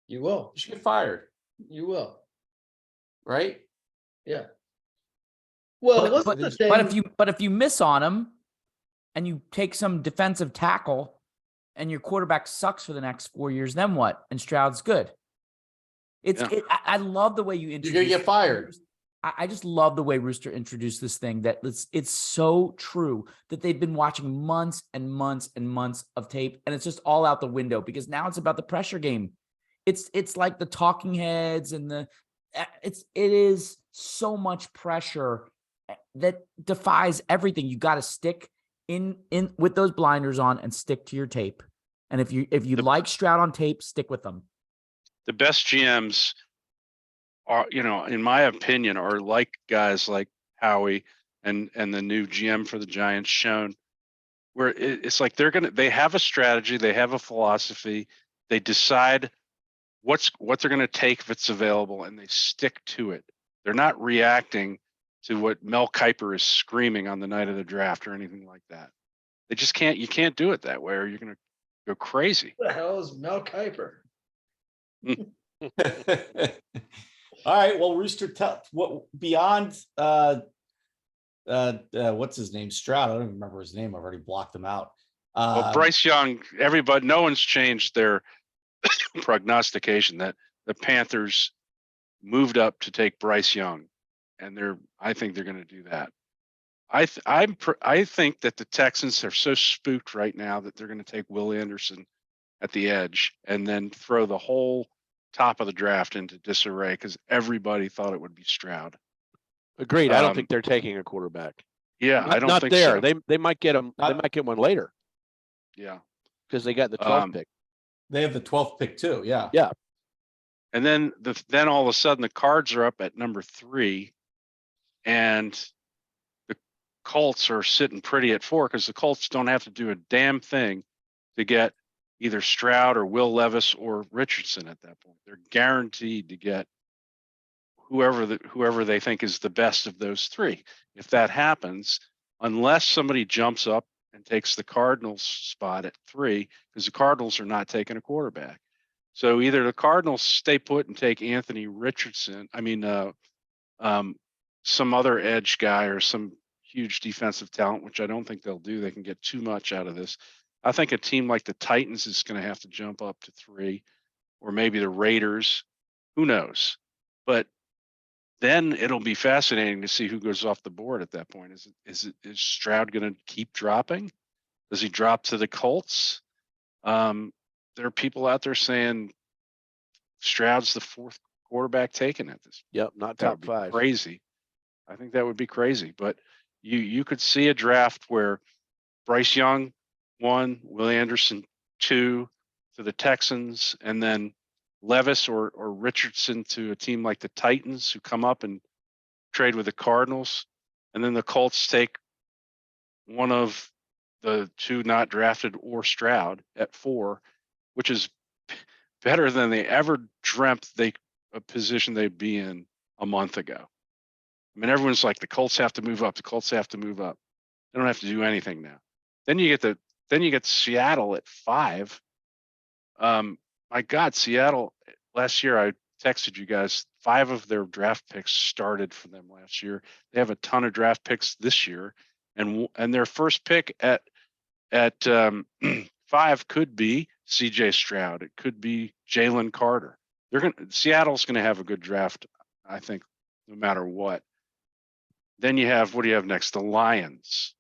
You will. You should get fired, You will. right? Yeah. Well, what's but the if- thing? But if you miss on him and you take some defensive tackle and your quarterback sucks for the next 4 years, then what? And Stroud's good. I love the way you introduce. You're gonna get fired. I just love the way Rooster introduced this thing. That it's so true that they've been watching months and months and months of tape, and it's just all out the window because now it's about the pressure game. It's like the talking heads and it is so much pressure that defies everything. You got to stick in with those blinders on and stick to your tape. And if you like Stroud on tape, stick with them. The best GMs are, in my opinion, are like guys like Howie and the new GM for the Giants, Schoen, where it's like they have a strategy, they have a philosophy, they decide what they're going to take if it's available, and they stick to it. They're not reacting to what Mel Kiper is screaming on the night of the draft or anything like that. They just can't. You can't do it that way, or you're going to go crazy. What the hell is Mel Kiper? All right. Well, Rooster, what beyond what's his name? Stroud. I don't even remember his name. I've already blocked him out. Well, Bryce Young, no one's changed their prognostication that the Panthers moved up to take Bryce Young, and I think they're going to do that. I think that the Texans are so spooked right now that they're going to take Will Anderson at the edge and then throw the whole top of the draft into disarray because everybody thought it would be Stroud. Agreed. I don't think they're taking a quarterback. Yeah, I don't not think there. so. They might get him. They might get one later. Yeah, because they got the 12th pick. They have the 12th pick too. Yeah. Yeah. And then all of a sudden the Cards are up at number 3, and the Colts are sitting pretty at 4 because the Colts don't have to do a damn thing to get either Stroud or Will Levis or Richardson at that point. They're guaranteed to get whoever they think is the best of those 3. If that happens, unless somebody jumps up and takes the Cardinals spot at 3, because the Cardinals are not taking a quarterback. So either the Cardinals stay put and take Anthony Richardson, some other edge guy or some huge defensive talent, which I don't think they'll do. They can get too much out of this. I think a team like the Titans is going to have to jump up to 3, or maybe the Raiders. Who knows? But then it'll be fascinating to see who goes off the board at that point. Is Stroud going to keep dropping? Does he drop to the Colts? There are people out there saying Stroud's the 4th quarterback taken at this. Yep, not top 5. Crazy. I think that would be crazy. But you could see a draft where Bryce Young 1, Will Anderson 2 to the Texans, and then Levis or Richardson to a team like the Titans, who come up and trade with the Cardinals, and then the Colts take one of the 2 not drafted or Stroud at 4, which is better than they ever dreamt a position they'd be in a month ago. I mean, everyone's like, the Colts have to move up. The Colts have to move up. They don't have to do anything now. Then you get Seattle at 5. My God, Seattle last year, I texted you guys, 5 of their draft picks started for them last year. They have a ton of draft picks this year, and their first pick at 5 could be CJ Stroud. It could be Jalen Carter. Seattle's going to have a good draft, I think, no matter what. Then what do you have next? The Lions.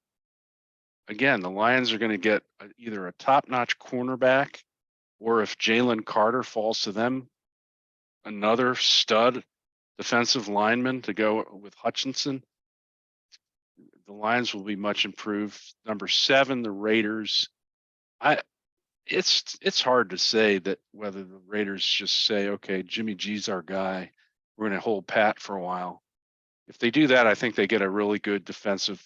Again, the Lions are going to get either a top-notch cornerback, or if Jalen Carter falls to them, another stud defensive lineman to go with Hutchinson. the Lions will be much improved. Number 7, the Raiders. It's hard to say that whether the Raiders just say, okay, Jimmy G's our guy. We're going to hold pat for a while. If they do that, I think they get a really good defensive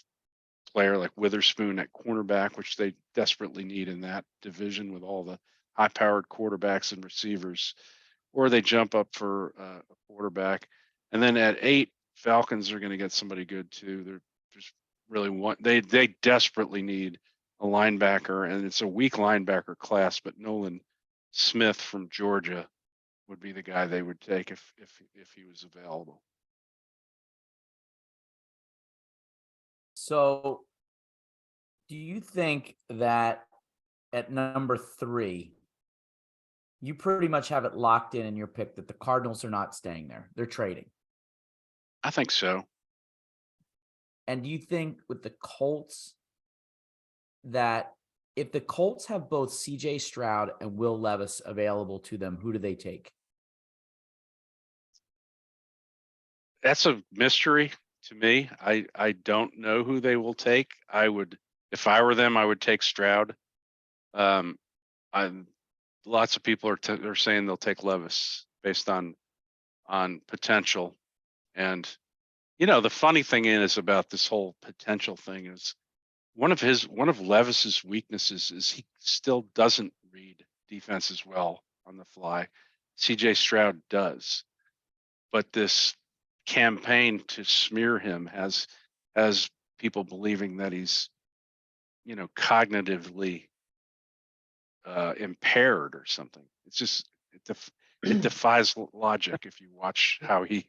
player like Witherspoon at cornerback, which they desperately need in that division with all the high-powered quarterbacks and receivers. Or they jump up for a quarterback. And then at 8, Falcons are going to get somebody good too. They're just really they desperately need a linebacker, and it's a weak linebacker class, but Nolan Smith from Georgia would be the guy they would take if he was available. So do you think that at number 3, you pretty much have it locked in your pick that the Cardinals are not staying there? They're trading. I think so. And do you think with the Colts that if the Colts have both CJ Stroud and Will Levis available to them, who do they take? That's a mystery to me. I don't know who they will take. If I were them, I would take Stroud. Lots of people are saying they'll take Levis based on potential. And the funny thing is about this whole potential thing is one of Levis's weaknesses is he still doesn't read defenses well on the fly. CJ Stroud does, but this campaign to smear him has people believing that he's cognitively impaired or something. It's just it defies logic if you watch how he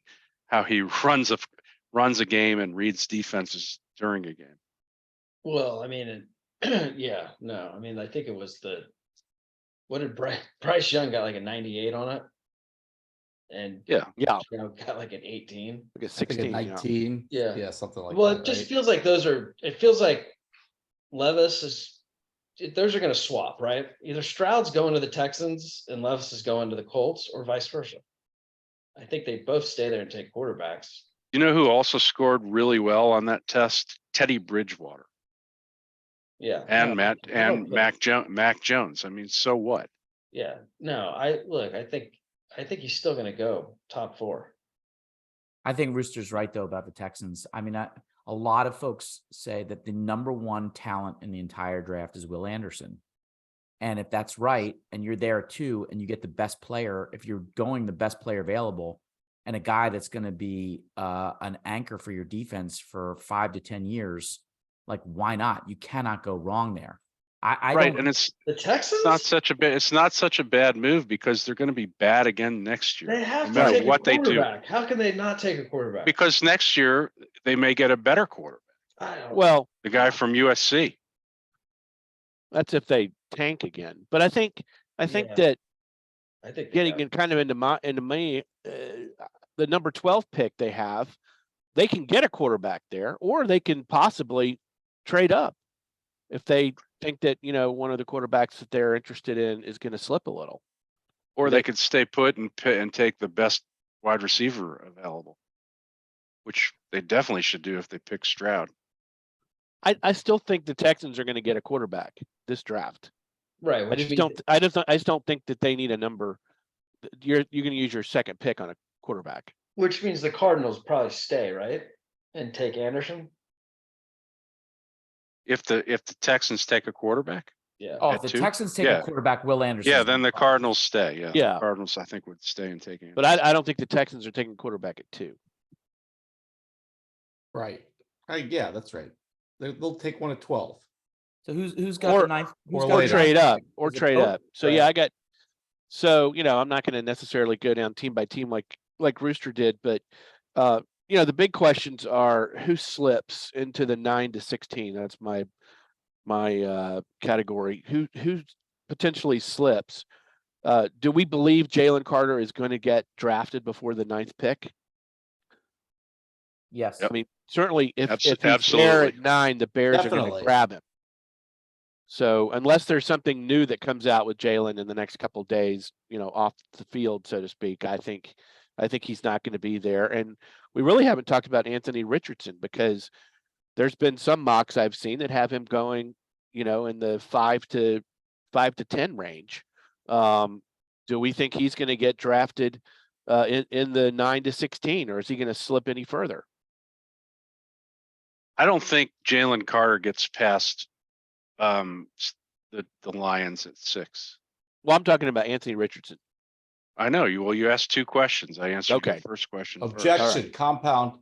runs a game and reads defenses during a game. Well, I mean, yeah, no, I mean, I think it was what did Bryce Young got like a 98 on it? And Yeah. Stroud got like an 18. Like a I think 16. a Yeah. 19. Yeah. Yeah, something like Well, that. it just right? feels like it feels like Levis those are going to swap, right? Either Stroud's going to the Texans and Levis is going to the Colts, or vice versa. I think they both stay there and take quarterbacks. You know who also scored really well on that test? Teddy Bridgewater. Yeah. And no, Mac Jones. I mean, so what? Yeah. No, I think he's still going to go top 4. I think Rooster's right though about the Texans. I mean, a lot of folks say that the number 1 talent in the entire draft is Will Anderson. And if that's right, and you're there too, and you get the best player, if you're going the best player available, and a guy that's going to be an anchor for your defense for 5 to 10 years, like why not? You cannot go wrong there. I Right, don't, and it's The Texans, it's not such a bad move because they're going to be bad again next year. they have no to matter take what a they do. quarterback. How can they not take a quarterback? Because next year they may get a better quarterback. Well, The guy from USC. that's if they tank again. But I think Yeah. that I think getting in kind of into the number 12 pick they have, they can get a quarterback there, or they can possibly trade up if they think that one of the quarterbacks that they're interested in is going to slip a little. Or they could stay put and take the best wide receiver available, which they definitely should do if they pick Stroud. I still think the Texans are going to get a quarterback this draft. right. I Which just means don't think that they need a number. You're going to use your second pick on a quarterback. Which means the Cardinals probably stay, right? And take Anderson. If the Texans take a quarterback, Yeah. oh, at if the 2? Texans take Yeah. a quarterback, Will Anderson. yeah, then the Cardinals stay. Yeah, Yeah. The Cardinals I think would stay and take him. But I don't think the Texans are taking a quarterback at 2. Right. Yeah, that's right. They'll take one at 12. So who's got Or- the ninth? Who's or got the later. Trade ninth up, pick? or Is it trade Pope? up. So Right. yeah, I'm not going to necessarily go down team by team like Rooster did, but the big questions are who slips into the 9 to 16. That's my category. Who potentially slips? Do we believe Jalen Carter is going to get drafted before the 9th pick? Yes. I mean, certainly if he's there Absolutely. at 9, the Bears are going Definitely. to grab him. So unless there's something new that comes out with Jalen in the next couple of days, off the field, so to speak, I think he's not going to be there. And we really haven't talked about Anthony Richardson because there's been some mocks I've seen that have him going, you know, in the 5 to 10 range. Do we think he's going to get drafted in the 9 to 16, or is he going to slip any further? I don't think Jalen Carter gets past the Lions at 6. Well, I'm talking about Anthony Richardson. I know you. Well, you asked 2 questions. I answered Okay. your first question first. Objection, compound.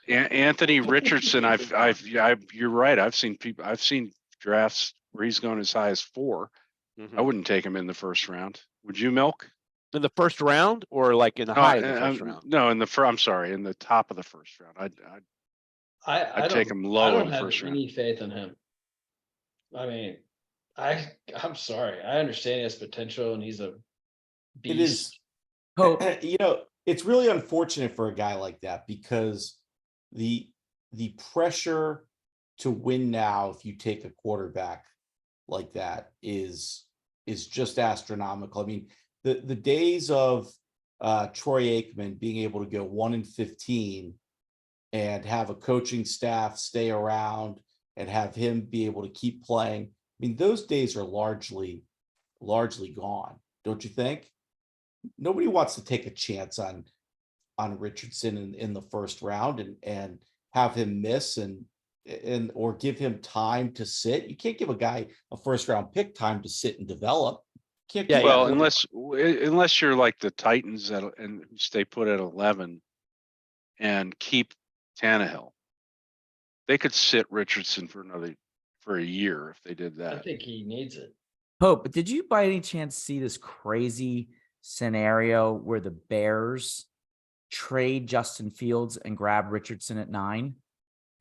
Anthony Richardson. You're right. I've seen drafts where he's going as high as 4. I wouldn't take him in the first round. Would you, Milk? In the first round, or like in the high of the first round? No, I'm sorry, in the top of the first round. I'd take him low in the first round. I don't have any faith in him. I mean, I'm sorry. I understand he has potential and he's a beast. It is. Hope. You know, it's really unfortunate for a guy like that because the pressure to win now, if you take a quarterback like that, is just astronomical. I mean, the days of Troy Aikman being able to go 1-15 and have a coaching staff stay around and have him be able to keep playing. I mean, those days are largely gone, don't you think? Nobody wants to take a chance on Richardson in the first round and have him miss and or give him time to sit. You can't give a guy a first round pick time to sit and develop. Can't do Well, that. unless you're like the Titans and stay put at 11 and keep Tannehill, they could sit Richardson for a year if they did that. I think he needs it. Hope, but did you by any chance see this crazy scenario where the Bears trade Justin Fields and grab Richardson at 9?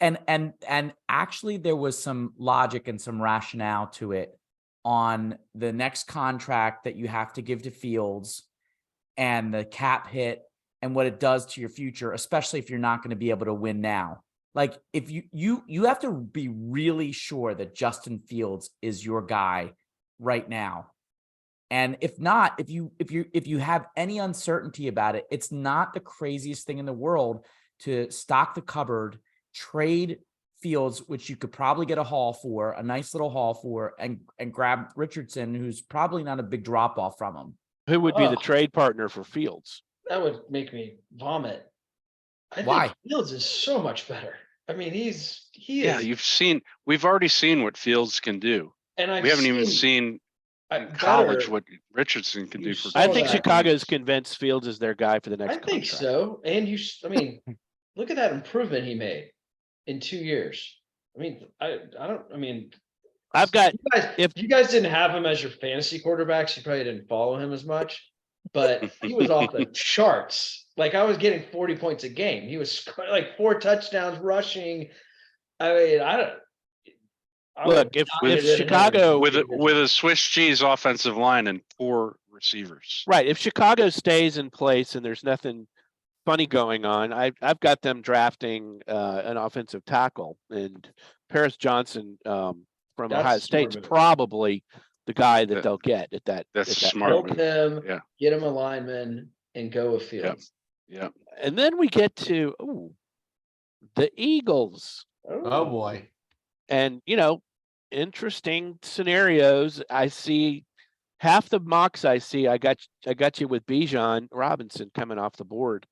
And actually there was some logic and some rationale to it on the next contract that you have to give to Fields and the cap hit and what it does to your future, especially if you're not going to be able to win now. Like if you have to be really sure that Justin Fields is your guy right now. And if not, if you have any uncertainty about it, it's not the craziest thing in the world to stock the cupboard, trade Fields, which you could probably get a nice little haul for, and grab Richardson, who's probably not a big drop off from him. Who would be the trade partner for Fields? That would make me vomit. Why? Think Fields is so much better. I mean, he is. We've already seen what Fields can do. And we haven't even seen in college what Richardson can do for. I think Chicago's convinced Fields is their guy for the next. I think so. And I mean, look at that improvement he made in 2 years. I mean, I've got. If you guys didn't have him as your fantasy quarterbacks, you probably didn't follow him as much. But he was off the charts. Like I was getting 40 points a game. He was like 4 touchdowns rushing. I mean, Look, if Chicago with a Swiss cheese offensive line and poor receivers, right? If Chicago stays in place and there's nothing funny going on, I've got them drafting an offensive tackle, and Paris Johnson from Ohio State's probably the guy that they'll get at that. That's smart. Help him, get him a lineman, and go with Fields. Yeah. And then we get to the Eagles. Oh boy. And interesting scenarios. I see half the mocks I see. I got you with Bijan Robinson coming off the board.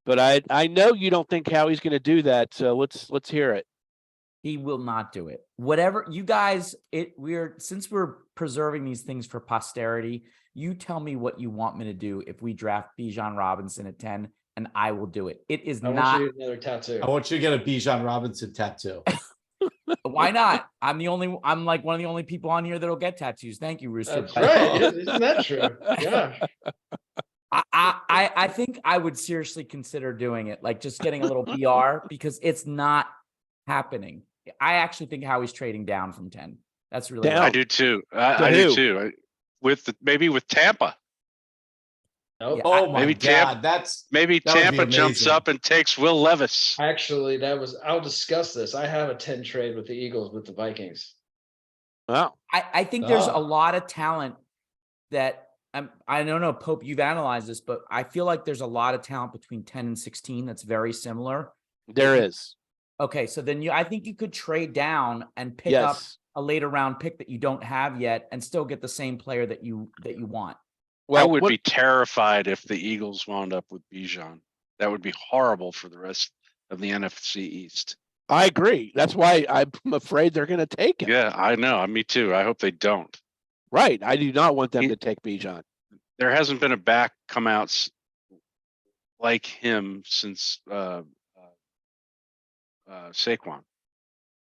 But I know you don't think Howie's going to do that. So let's hear it. He will not do it. Whatever you guys, since we're preserving these things for posterity, you tell me what you want me to do if we draft Bijan Robinson at 10, and I will do it. It is I not. want you to get another tattoo. I want you to get a Bijan Robinson tattoo. Why not? I'm like one of the only people on here that'll get tattoos. Thank you, Rooster. That's right. Isn't that true? Yeah. I think I would seriously consider doing it, like just getting a little PR, because it's not happening. I actually think Howie's trading down from 10. That's really. I do too. I do too. Maybe with Tampa. Nope. Yeah, Oh my maybe God, Tampa jumps up and takes Will Levis. Actually, I'll discuss this. I have a 10 trade with the Eagles with the Vikings. Wow. I think there's a lot of talent that I don't know, Pope, you've analyzed this, but I feel like there's a lot of talent between 10 and 16 that's very similar. There is. Okay, so then I think you could trade down and pick up Yes. a later round pick that you don't have yet and still get the same player that you want. Well, I would what- be terrified if the Eagles wound up with Bijan. That would be horrible for the rest of the NFC East. I agree. That's why I'm afraid they're going to take him. Yeah, I know. Me too. I hope they don't. Right. I do not want them He- to take Bijan. There hasn't been a back come out like him since Saquon,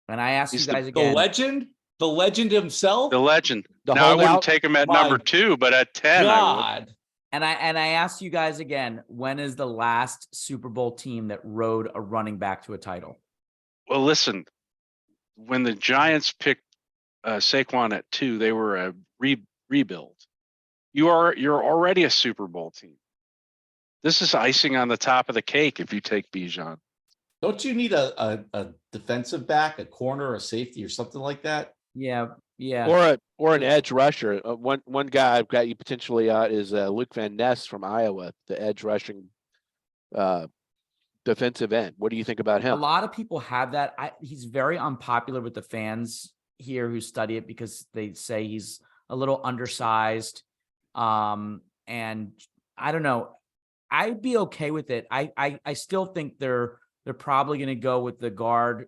And I asked He's you guys The again. legend himself. the legend. The Now I wouldn't holdout? take him at My number 2, but at 10, I would. God. And I asked you guys again, when is the last Super Bowl team that rode a running back to a title? Well, listen, when the Giants picked Saquon at 2, they were a rebuild. You're already a Super Bowl team. This is icing on the top of the cake if you take Bijan. Don't you need a defensive back, a corner, a safety, or something like that? Yeah, yeah. Or an edge rusher. One guy I've got you potentially is Luke Van Ness from Iowa, the edge rushing defensive end. What do you think about A him? lot of people have that. He's very unpopular with the fans here who study it because they say he's a little undersized. And I don't know. I'd be okay with it. I still think they're probably going to go with the guard.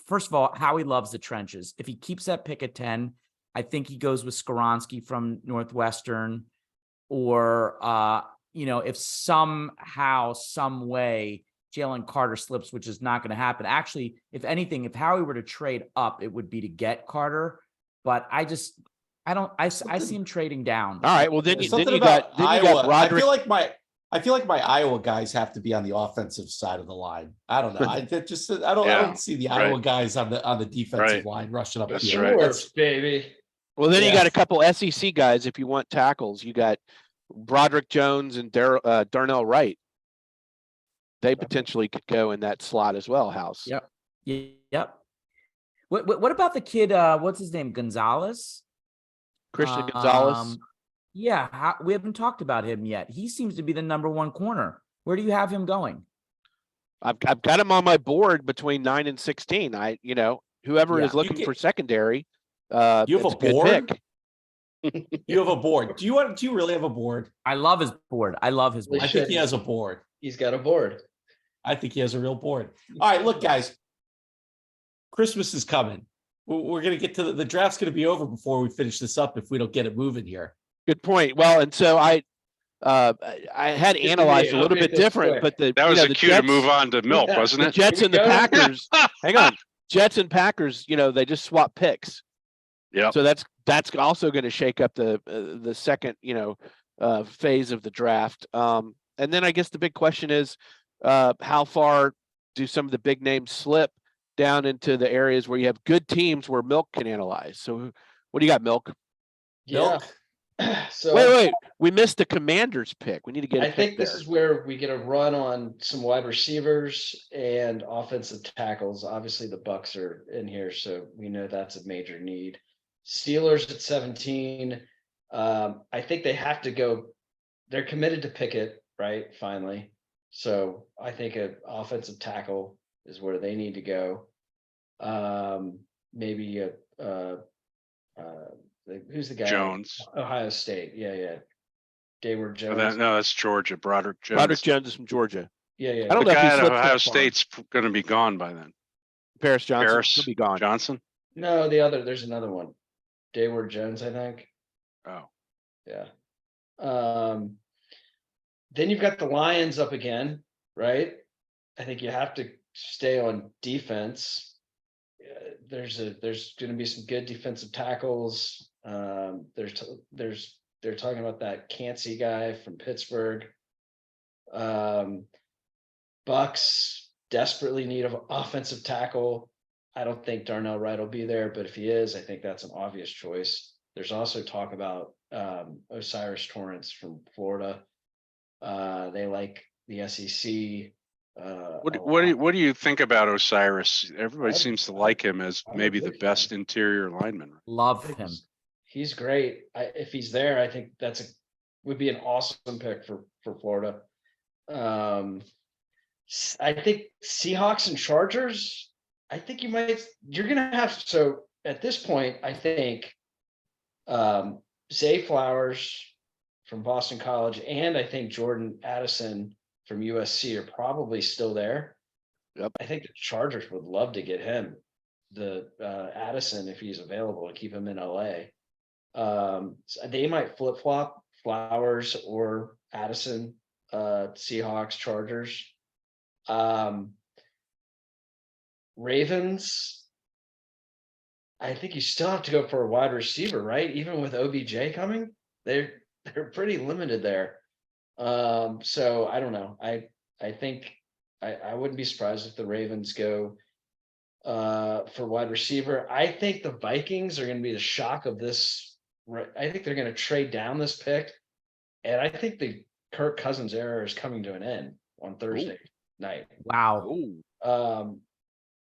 First of all, Howie loves the trenches. If he keeps that pick at 10, I think he goes with Skoronski from Northwestern, or if somehow, some way Jalen Carter slips, which is not going to happen. Actually, if anything, if Howie were to trade up, it would be to get Carter. But I see him trading down. All right. Well, then There's you something got about Iowa. Broderick. I feel like my Iowa guys have to be on the offensive side of the line. I don't know. I Yeah, don't see the Iowa guys on the defensive Right. line rushing up. That's the right. Dwarfs, baby. Well, then you Yeah. got a couple SEC guys if you want tackles. You got Broderick Jones and Darnell Wright. They potentially could go in that slot as well, House. Yep. Yep. What about the kid? What's his name? Gonzalez? Christian Gonzalez. Yeah, we haven't talked about him yet. He seems to be the number one corner. Where do you have him going? I've got him on my board between 9 and 16. Whoever Yeah. is looking You for secondary, You have it's a good board? pick. You have a board. Do you really have a board? I love his board. I love his board. I think he has a board. He's got a board. I think he has a real board. All right, look, guys. Christmas is coming. We're going to get to the draft's going to be over before we finish this up if we don't get it moving here. Good point. Well, and so I had Good to analyzed me. a little I'll bit get this different, quick. but That was the a cue to Jets, move on to milk, Yeah. wasn't the it? Jets and the Here we go. Packers. Hang on, Jets and Packers. They just swap picks. Yep. So that's also going to shake up the second phase of the draft. And then I guess the big question is how far do some of the big names slip down into the areas where you have good teams where Milk can analyze? So what do you got, Milk? Yeah. So Wait, we missed the Commanders pick. We need to get. I think this is where we get a run on some wide receivers and offensive tackles. Obviously, the Bucks are in here, so we know that's a major need. Steelers at 17. I think they have to go. They're committed to Pickett, right? Finally. So I think an offensive tackle is where they need to go. Maybe who's the guy? Jones. Ohio State. Yeah. Dayward Oh, Jones. no, that's Georgia. Broderick Jones. Broderick Jones is from Georgia. Yeah. I don't The know if he guy at slips Ohio that far. State's going to be gone by then. Paris Johnson Paris will be gone. Johnson. No, there's another one. Dayward Jones, I think. Oh, Yeah. Then you've got the Lions up again, right? I think you have to stay on defense. There's going to be some good defensive tackles. They're talking about that Cansey guy from Pittsburgh. Bucks desperately need an offensive tackle. I don't think Darnell Wright will be there, but if he is, I think that's an obvious choice. There's also talk about Osiris Torrance from Florida. They like the SEC. what do you think about Osiris? Everybody I- seems to like him as I'm a maybe the big best fan. interior lineman. Love him. He's great. If he's there, I think would be an awesome pick for Florida. I think Seahawks and Chargers. I think you're gonna have, so at this point, I think Zay Flowers from Boston College and I think Jordan Addison from USC are probably still there. Yep. I think the Chargers would love to get him, the Addison, if he's available, and keep him in LA. So they might flip flop Flowers or Addison, Seahawks, Chargers. Ravens, I think you still have to go for a wide receiver, right? Even with OBJ coming, they're pretty limited there. So I don't know. I think I wouldn't be surprised if the Ravens go for wide receiver. I think the Vikings are going to be the shock of this. I think they're going to trade down this pick, and I think the Kirk Cousins era is coming to an end on Thursday night. Wow.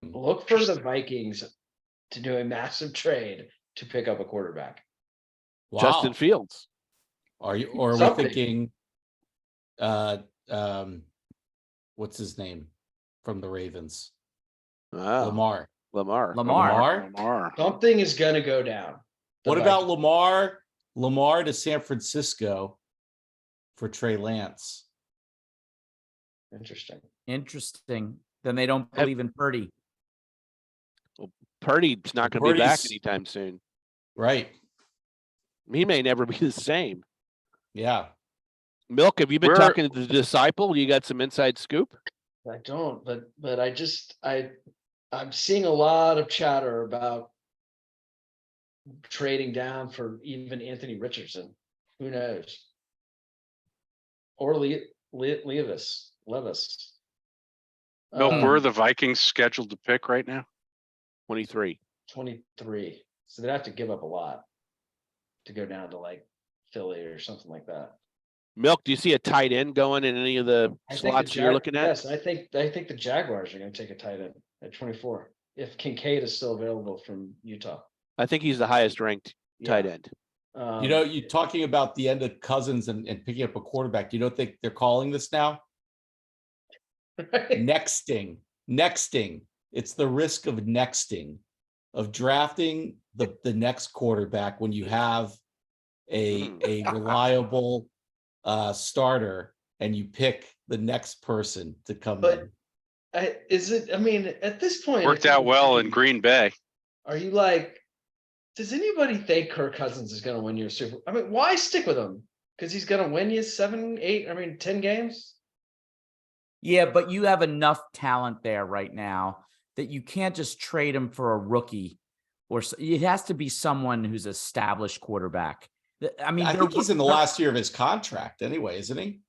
Look for the Vikings to do a massive trade to pick up a quarterback. Wow. Justin Fields. Are you, or are we Something. thinking, what's his name from the Ravens? Wow. Lamar. Lamar. Something is going to go down. The What about Vikings. Lamar to San Francisco for Trey Lance? Interesting. Then they don't believe in Purdy. Purdy's not going to be back Purdy's- anytime soon. Right. He may never be the same. Yeah. Milk, have you been We're- talking to the disciple? You got some inside scoop? I don't, but I'm seeing a lot of chatter about trading down for even Anthony Richardson. Who knows? Or Levis. Milk, where are the Vikings scheduled to pick right now? 23. 23. So they'd have to give up a lot to go down to like Philly or something like that. Milk, do you see a tight end going in any of the I think slots the you're looking at? Yes, I think the Jaguars are going to take a tight end at 24 if Kincaid is still available from Utah. I think he's the highest ranked tight end. You know, you talking about the end of Cousins and picking up a quarterback. You don't think they're calling this now? Nexting. It's the risk of nexting, of drafting the next quarterback when you have a reliable starter and you pick the next person to come But in. I mean, at this point, Worked if out you're well in thinking, Green Bay. Are you like, does anybody think Kirk Cousins is going to win you a Super? I mean, why stick with him? Because he's going to win you 10 games. Yeah, but you have enough talent there right now that you can't just trade him for a rookie, or it has to be someone who's established quarterback. I mean, I think he's in the last year of his contract anyway, isn't he?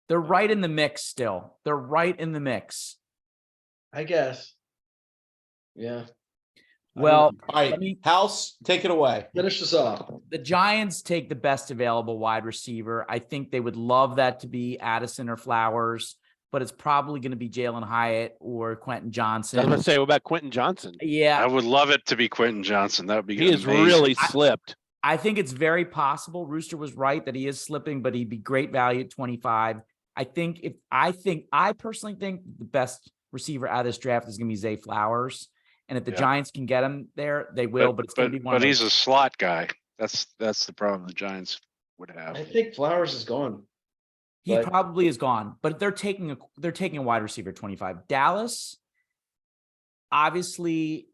They're right in the mix still. They're right in the mix. I guess. Yeah. Well, All right, House, take it away. Finish this off. the Giants take the best available wide receiver. I think they would love that to be Addison or Flowers, but it's probably going to be Jalen Hyatt or Quentin I was Johnson. going to say, what about Quentin Johnson? I Yeah, would love it to be Quentin Johnson. That would be He has amazing. really slipped. I think it's very possible. Rooster was right that he is slipping, but he'd be great value at 25. I personally think the best receiver out of this draft is going to be Zay Flowers. And if the Giants can get him there, they will, but it's going to be one of But he's those. a slot guy. That's the problem the Giants would have. I think Flowers is gone. He but- probably is gone, but they're taking a wide receiver 25. Dallas, obviously,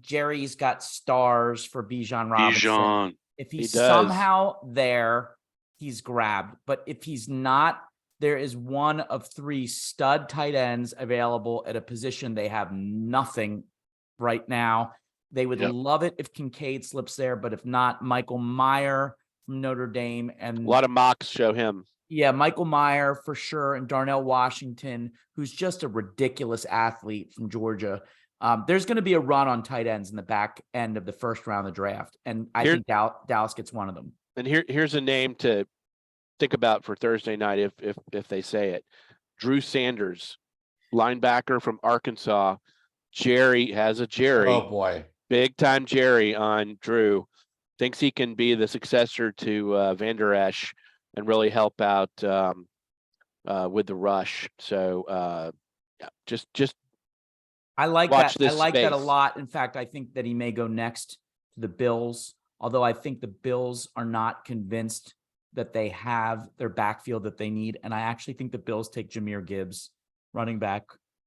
Jerry's got stars for Bijan Robinson. Bijan. If He he's does. somehow there, he's grabbed. But if he's not, there is one of 3 stud tight ends available at a position they have nothing right now. They would Yep. love it if Kincaid slips there, but if not, Michael Mayer from Notre Dame A and lot of mocks show him. yeah, Michael Mayer for sure, and Darnell Washington, who's just a ridiculous athlete from Georgia. There's going to be a run on tight ends in the back end of the first round of the draft, and I think Dallas gets one of them. And here's a name to think about for Thursday night if they say it. Drew Sanders, linebacker from Arkansas. Jerry has a Jerry. Oh boy. Big time Jerry on Drew. Thinks he can be the successor to Van Der Esch and really help out with the rush. So yeah, just I like Watch that. I this like that a space. lot. In fact, I think that he may go next to the Bills, although I think the Bills are not convinced that they have their backfield that they need. And I actually think the Bills take Jahmyr Gibbs, running back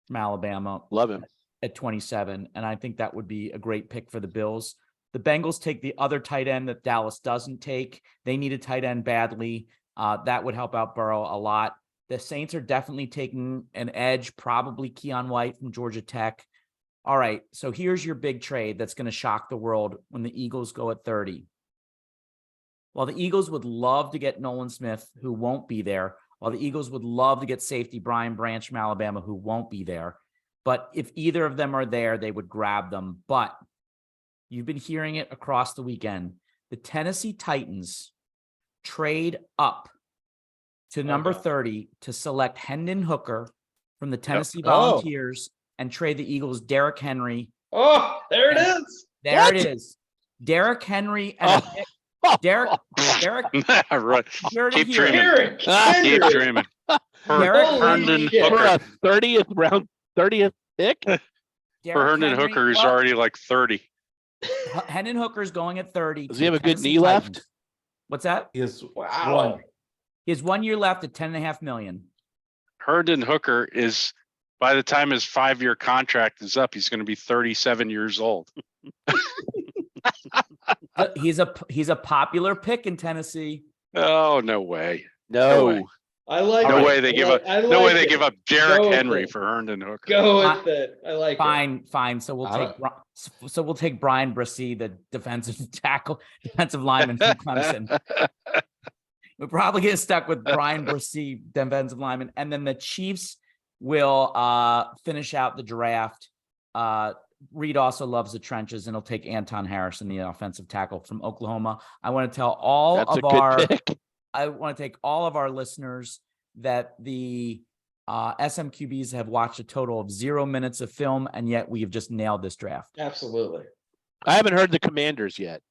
from Alabama, Love him. at 27. And I think that would be a great pick for the Bills. The Bengals take the other tight end that Dallas doesn't take. They need a tight end badly. That would help out Burrow a lot. The Saints are definitely taking an edge, probably Keon White from Georgia Tech. All right, so here's your big trade that's going to shock the world when the Eagles go at 30. While the Eagles would love to get Nolan Smith, who won't be there, while the Eagles would love to get safety Brian Branch from Alabama, who won't be there, but if either of them are there, they would grab them. But you've been hearing it across the weekend. The Tennessee Titans trade up to number 30 to select Hendon Hooker from the Tennessee Volunteers and trade the Eagles Derrick Henry. Oh, there it is. There it is. Derrick Henry and Derrick. Right. Here to Keep hear it. dreaming. Keep dreaming. Derrick Herndon shit. For a Hooker. 30th pick. For Herndon Hooker, who's already like 30. Hendon Hooker's going at 30. Does to he have the a good Tennessee knee Titans. left? What's that? He has Wow. one. He has 1 year left at $10.5 million. Herndon Hooker is, by the time his 5-year contract is up, he's going to be 37 years old. He's a popular pick in Tennessee. Oh, no way. No. way. I like No it. way they give up. I No way like they it. give up Derrick Go with Henry it. for Herndon Hooker. Go with it. I like it. Fine. So we'll I take Brian Brissy, the defensive lineman from Clemson. We're probably getting stuck with Brian Brissy, defensive lineman, and then the Chiefs will finish out the draft. Reed also loves the trenches, and he'll take Anton Harrison, the offensive tackle from Oklahoma. I want to tell all That's of a good pick. I want to take all of our listeners that the SMQBs have watched a total of 0 minutes of film, and yet we have just nailed this draft. Absolutely. I haven't heard the Commanders yet.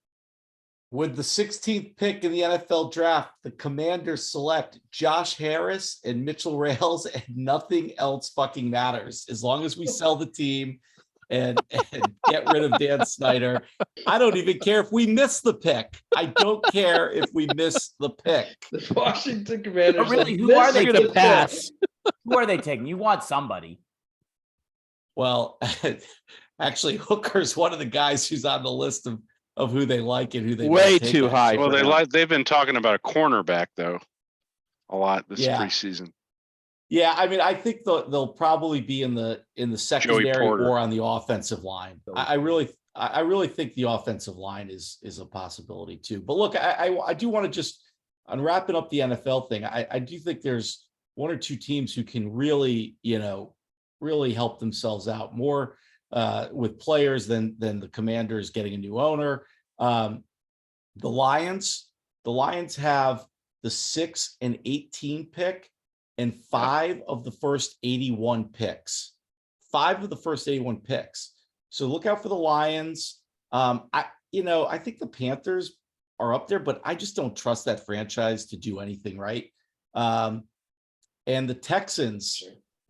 With the 16th pick in the NFL draft, the Commanders select Josh Harris and Mitchell Rails, and nothing else fucking matters. As long as we sell the team and get rid of Dan Snyder, I don't even care if we miss the pick. I don't care if we miss the pick. The Washington Commanders. But really, said, who are "This they is going the to pick." pass? Who are they taking? You want somebody. Well, actually, Hooker's one of the guys who's on the list of who they like and who they Way might take, too high. Well, for him. they've been talking about a cornerback though, a lot this Yeah. preseason. Yeah, I mean, I think they'll probably be in the secondary Porter. or on the offensive line. I really think the offensive line is a possibility too. But look, I do want to just, on wrapping up the NFL thing, I do think there's one or two teams who can really, really help themselves out more with players than the Commanders getting a new owner. The Lions have the 6 and 18 pick. And 5 of the first 81 picks. 5 of the first 81 picks. So look out for the Lions. I think the Panthers are up there, but I just don't trust that franchise to do anything right. And the Texans,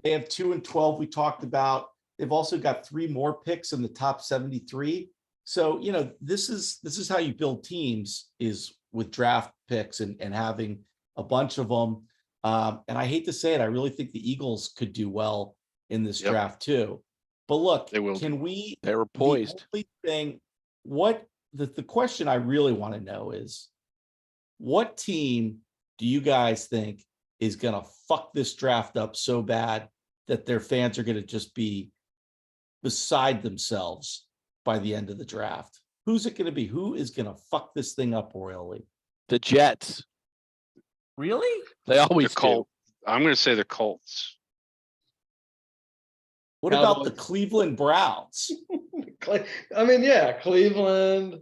they have 2 and 12 we talked about. They've also got 3 more picks in the top 73. So, this is how you build teams, is with draft picks and having a bunch of them. And I hate to say it, I really think the Eagles could do well in this draft too. But look, They will. They were poised. The only thing, the question I really want to know is, what team do you guys think is going to fuck this draft up so bad that their fans are going to just be beside themselves by the end of the draft? Who's it going to be? Who is going to fuck this thing up royally? The Jets. Really? They always The do. Colts. I'm going to say the Colts. What about the Cowboys. Cleveland Browns? Cleveland.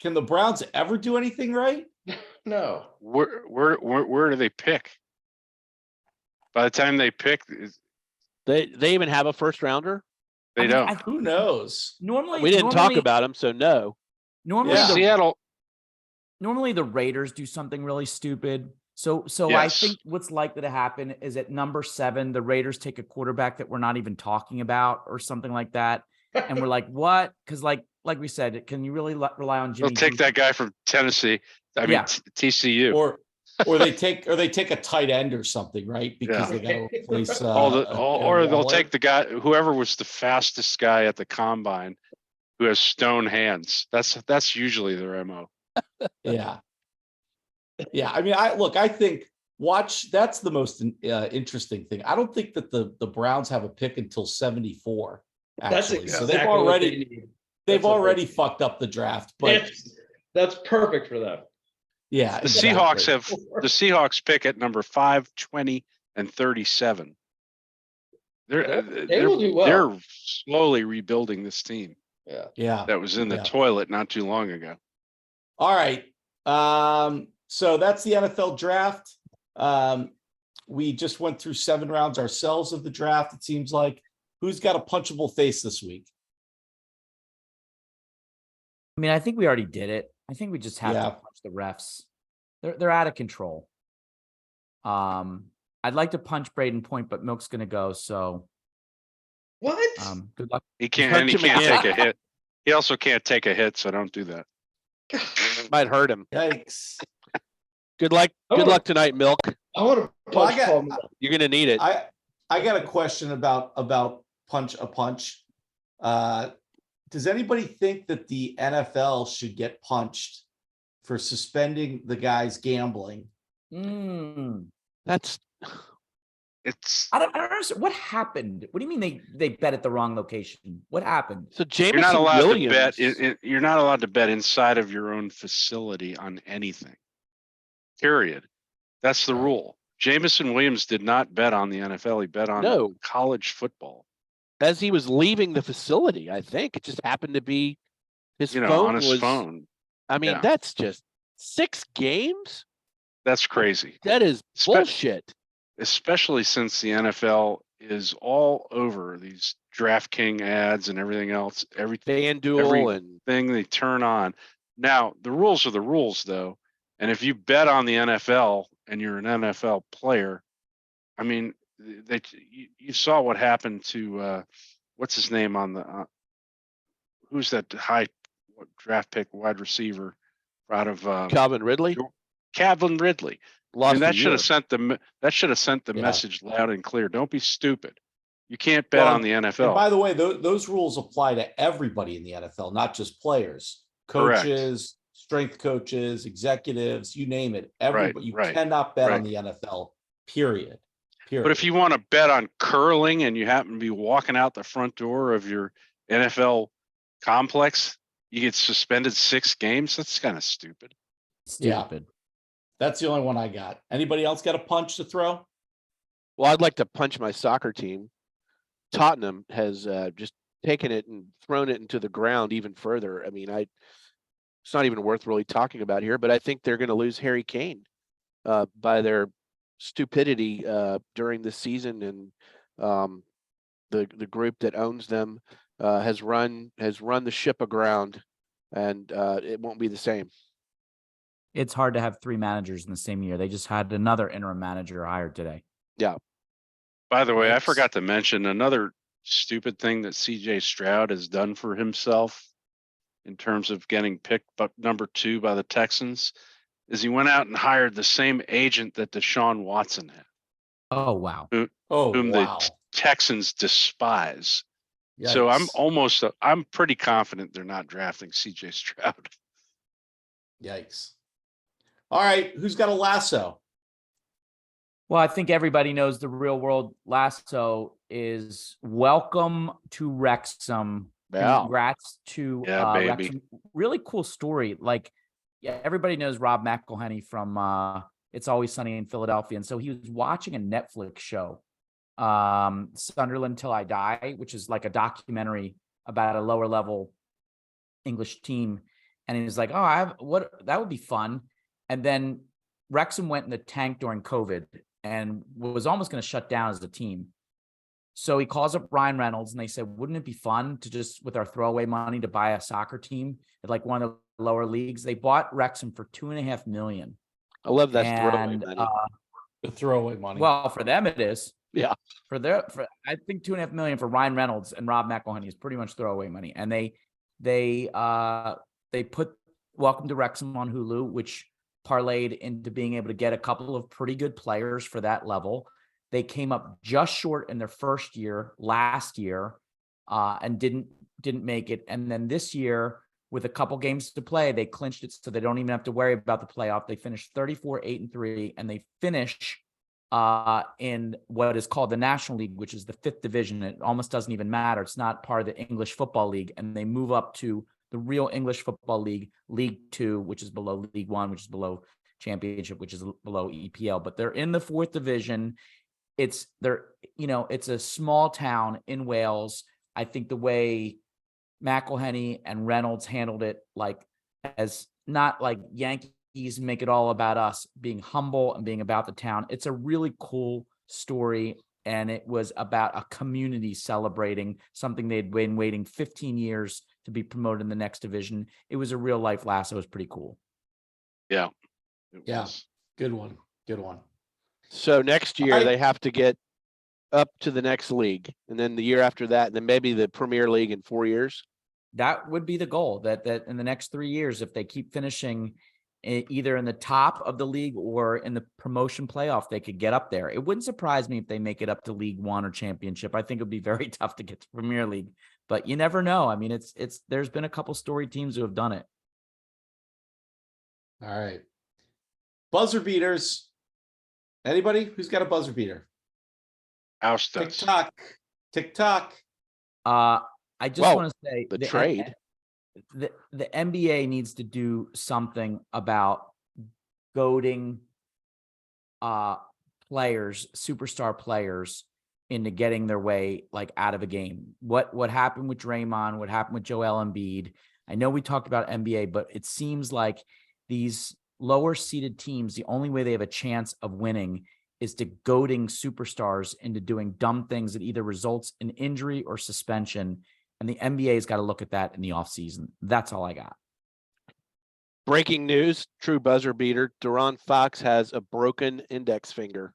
Can the Browns ever do anything right? No. Where do they pick? By the time they pick, They even have a first rounder. they don't. Who knows? We didn't talk about him, so no. Normally, Yeah. Seattle. normally the Raiders do something really stupid. So I Yes. think what's likely to happen is at number 7, the Raiders take a quarterback that we're not even talking about or something like that. And we're like, what? Because like we said, can you really rely on They'll Jimmy? take G? that guy from Tennessee. I mean, Yeah. TCU. Or they take a tight end or something, right? Because Yeah. they got to replace Or they'll Waller. take the guy, whoever was the fastest guy at the combine, who has stone hands. That's usually their MO. Yeah. Yeah. I mean, I think that's the most interesting thing. I don't think that the Browns have a pick until 74, That's actually. So exactly what they need. they've That's what already they need. fucked up the draft. But That's perfect for them. yeah, The exactly. Seahawks pick at number 5, 20, and 37. They will do well. They're slowly rebuilding this team Yeah. that was in the toilet not too long ago. All right. So that's the NFL draft. We just went through 7 rounds ourselves of the draft. It seems like. Who's got a punchable face this week? I mean, I think we already did it. I think we just have to punch the refs. They're out of control. I'd like to punch Braden Point, but Milk's gonna go. So What? good luck. He can't take a hit. He also can't take a hit, so don't do that. Might hurt him. Yikes. Good luck. Good luck tonight, Milk. I want to Well, punch You're gonna need it. I got a question about punch a punch. Does anybody think that the NFL should get punched for suspending the guys gambling? That's I don't understand what happened. What do you mean they bet at the wrong location? What happened? so Jameson You're not allowed Williams. to bet. You're not allowed to bet inside of your own facility on anything. Period. That's the rule. Jameson Williams did not bet on the NFL. He bet on college football. As he was leaving the facility, I think it just happened to be his phone on his phone. I mean, that's just 6 games. That's crazy. That is bullshit. Especially since the NFL is all over these DraftKings ads and everything else. Everything they turn on. Now, the rules are the rules, though. And if you bet on the NFL and you're an NFL player, I mean, you saw what happened to what's his name on the who's that high draft pick wide receiver out of Calvin Ridley. And that should have sent the message loud and clear. Don't be stupid. You can't bet on the NFL. And by the way, those rules apply to everybody in the NFL, not just players, coaches, strength coaches, executives, you name it. Everybody, you cannot bet on the NFL. Period. But if you want to bet on curling and you happen to be walking out the front door of your NFL complex, you get suspended 6 games. That's kind of stupid. Yeah. That's the only one I got. Anybody else got a punch to throw? Well, I'd like to punch my soccer team. Tottenham has just taken it and thrown it into the ground even further. I mean, it's not even worth really talking about here, but I think they're going to lose Harry Kane by their stupidity during the season, and the group that owns them has run the ship aground, and it won't be the same. It's hard to have 3 managers in the same year. They just had another interim manager hired today. Yeah. By the way, I forgot to mention another stupid thing that CJ Stroud has done for himself in terms of getting picked number 2 by the Texans is he went out and hired the same agent that Deshaun Watson had. Oh, wow. Whom the Texans despise. Yikes. So I'm pretty confident they're not drafting CJ Stroud. Yikes. All right, who's got a lasso? Well, I think everybody knows the real world lasso is welcome to Wrexham. Congrats to Wrexham. Really cool story. Like, everybody knows Rob McElhenney from It's Always Sunny in Philadelphia. And so he was watching a Netflix show, Sunderland Till I Die, which is like a documentary about a lower level English team. And he was like, that would be fun. And then Wrexham went in the tank during COVID and was almost going to shut down as a team. So he calls up Ryan Reynolds and they said, wouldn't it be fun to just, with our throwaway money, to buy a soccer team at like one of the lower leagues? They bought Wrexham for $2.5 million. I love that throwaway And money. The throwaway money. well, for them it is. Yeah. For I think $2.5 million for Ryan Reynolds and Rob McElhenney is pretty much throwaway money. And they put Welcome to Wrexham on Hulu, which parlayed into being able to get a couple of pretty good players for that level. They came up just short in their first year last year, and didn't make it. And then this year, with a couple games to play, they clinched it so they don't even have to worry about the playoff. They finished 34-8-3, and they finish in what is called the National League, which is the 5th division. It almost doesn't even matter. It's not part of the English Football League. And they move up to the real English Football League, League 2, which is below League 1, which is below Championship, which is below EPL. But they're in the 4th division. It's a small town in Wales. I think the way McElhenney and Reynolds handled it, like, as not like Yankees make it all about us, being humble and being about the town. It's a really cool story. And it was about a community celebrating something they'd been waiting 15 years to be promoted in the next division. It was a real life Lasso. It was pretty cool. Yeah. Yeah. Good one. So next year right. they have to get up to the next league, and then the year after that, and then maybe the Premier League in 4 years. That would be the goal, that in the next 3 years, if they keep finishing either in the top of the league or in the promotion playoff, they could get up there. It wouldn't surprise me if they make it up to League 1 or Championship. I think it would be very tough to get to Premier League, but you never know. I mean, there's been a couple storied teams who have done it. All right. Buzzer beaters. Anybody who's got a buzzer beater? House does. TikTok. I just want to say the trade. The NBA needs to do something about goading players, superstar players, into getting their way, like, out of a game. What happened with Draymond, what happened with Joel Embiid. I know we talked about NBA, but it seems like these lower seeded teams, the only way they have a chance of winning is to goading superstars into doing dumb things that either results in injury or suspension. And the NBA's got to look at that in the offseason. That's all I got. Breaking news, true buzzer beater. De'Ron Fox has a broken index finger.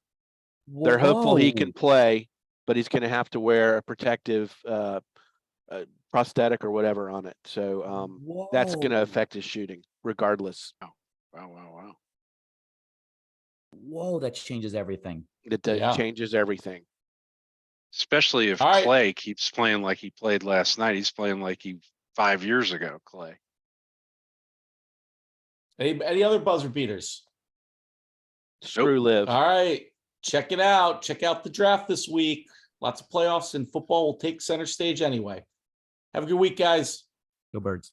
They're hopeful he can play, but he's going to have to wear a protective prosthetic or whatever on it. So that's going to affect his shooting regardless. Wow. Whoa, that changes everything. It changes everything. Especially if Clay keeps playing like he played last night. He's playing like 5 years ago, Clay. Any other buzzer beaters? Screw Liv. All right. Check it out. Check out the draft this week. Lots of playoffs, and football will take center stage anyway. Have a good week, guys. Go Birds.